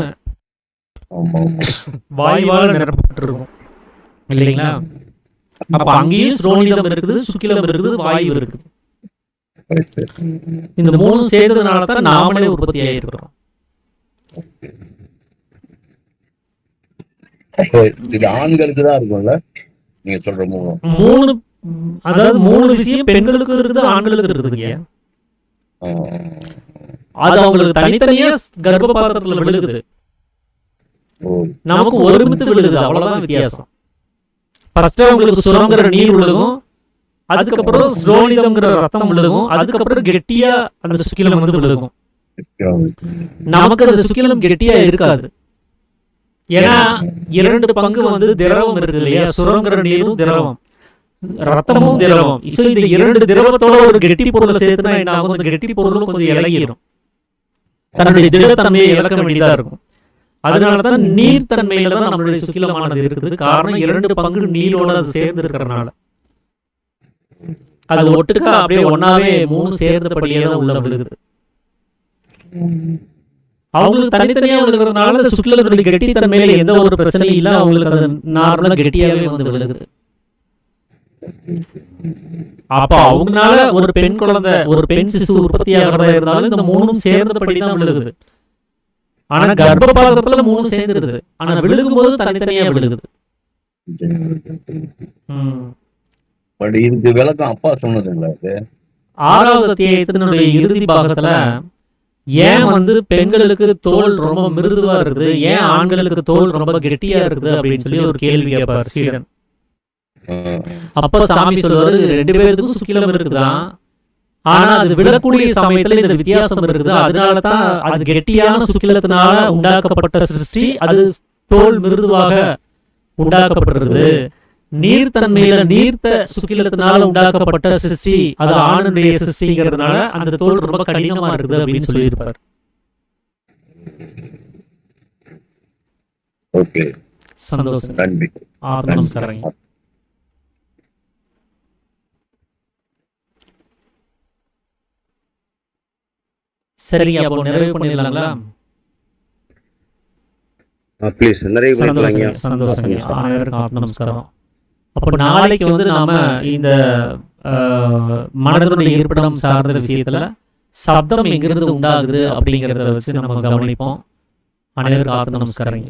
வாயுவால நிரப்பப்பட்டு இருக்கும் இல்லைங்களா? அப்ப அங்கேயும் ஸ்ரோனிதம் இருக்குது, சுக்கிலம் இருக்குது, வாயு இருக்குது. இந்த மூணு சேர்ந்ததுனாலதான் நாமளே உற்பத்தி ஆகிருக்கிறோம். ஆண்களுக்கு தான் இருக்கும்ல நீங்க சொல்ற மூணு, அதாவது மூணு விஷயம் பெண்களுக்கு இருக்குது, ஆண்களுக்கு இருக்குதுங்க. அது அவங்களுக்கு தனித்தனியா கர்ப்ப பாத்திரத்துல விழுகுது, நமக்கு ஒருமித்து விழுகுது, அவ்வளவுதான் வித்தியாசம். ஃபர்ஸ்ட் அவங்களுக்கு சுரங்கிற நீர் விழுகும், அதுக்கப்புறம் ஸ்ரோனிதம்ங்கிற ரத்தம் விழுகும், அதுக்கப்புறம் கெட்டியா அந்த சுக்கிலம் வந்து விழுகும். நமக்கு அந்த சுக்கிலம் கெட்டியா இருக்காது. ஏன்னா 2 பங்கு வந்து திரவம் இருக்கு இல்லையா? சுரங்கிற நீரும் திரவம், ரத்தமும் திரவம். இந்த 2 திரவத்தோட ஒரு கெட்டி பொருளை சேர்த்துனா என்ன ஆகும்? அந்த கெட்டி பொருளும் கொஞ்சம் இலகிடும், தன்னுடைய திடத்தன்மையை இழக்க வேண்டியதா இருக்கும். அதனாலதான் நீர்த்தன்மையில தான் நம்மளுடைய சுக்கிலமானது இருக்குது. காரணம் 2 பங்கு நீரோட அது சேர்ந்து இருக்கிறதுனால. அது ஒட்டுக்கா அப்படியே ஒன்னாவே 3 சேர்ந்தபடியே தான் உள்ள விழுகுது. அவங்களுக்கு தனித்தனியா விழுகிறதுனால அந்த சுக்கிலத்துடைய கெட்டித்தன்மையில எந்த ஒரு பிரச்சனையும் இல்லை, அவங்களுக்கு அது நார்மலா கெட்டியாவே வந்து விழுகுது. அப்ப அவங்களால ஒரு பெண் குழந்தை, ஒரு பெண் சிசு உற்பத்தி ஆகிறதா இருந்தாலும் இந்த 3ம் சேர்ந்தபடி தான் விழுகுது. ஆனா கர்ப்ப பாத்திரத்துல 3 சேர்ந்துருது, ஆனா விழுகும் போது தனித்தனியா விழுகுது. இதுக்கு விளக்கம் அப்பா சொன்னதுங்களா? 6வது அத்தியாயத்தினுடைய இறுதி பாகத்துல ஏன் வந்து பெண்களுக்கு தோல் ரொம்ப மிருதுவா இருக்குது, ஏன் ஆண்களுக்கு தோல் ரொம்ப கெட்டியா இருக்குது அப்படின்னு சொல்லி ஒரு கேள்வி கேட்பார் சீடன். அப்ப சாமி சொல்வாரு, 2 பேருக்கும் சுக்கிலம் இருக்குதான், ஆனா அது விழக்கூடிய சமயத்துல இந்த வித்தியாசம் இருக்குது. அதனாலதான் அது கெட்டியான சுக்கிலத்தினால உண்டாக்கப்பட்ட சிருஷ்டி, அது தோல் மிருதுவாக உண்டாக்கப்படுறது. நீர்த்தன்மையில நீர்த்த சுக்கிலத்தினால உண்டாக்கப்பட்ட சிருஷ்டி அது ஆணுடைய சிருஷ்டிங்கிறதுனால அந்த தோல் ரொம்ப கடினமா இருக்குது அப்படின்னு சொல்லியிருப்பார். ஓகே, சந்தோஷம், நன்றி, நமஸ்காரம். சரி, அப்போ நிறைவு பண்ணிடலாங்களா? ப்ளீஸ் நிறைவு பண்ணிடலாங்க. சந்தோஷம், அனைவருக்கும் நமஸ்காரம். அப்போ நாளைக்கு வந்து நாம இந்த மனதனுடைய இருப்பிடம் சார்ந்த விஷயத்துல சப்தம் எங்கிருந்து உண்டாகுது அப்படிங்கிறத வச்சு நம்ம கவனிப்போம். அனைவருக்கும் நமஸ்காரம்.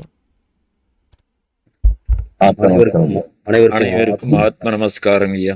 அனைவருக்கும் ஆத்ம நமஸ்காரம் ஐயா.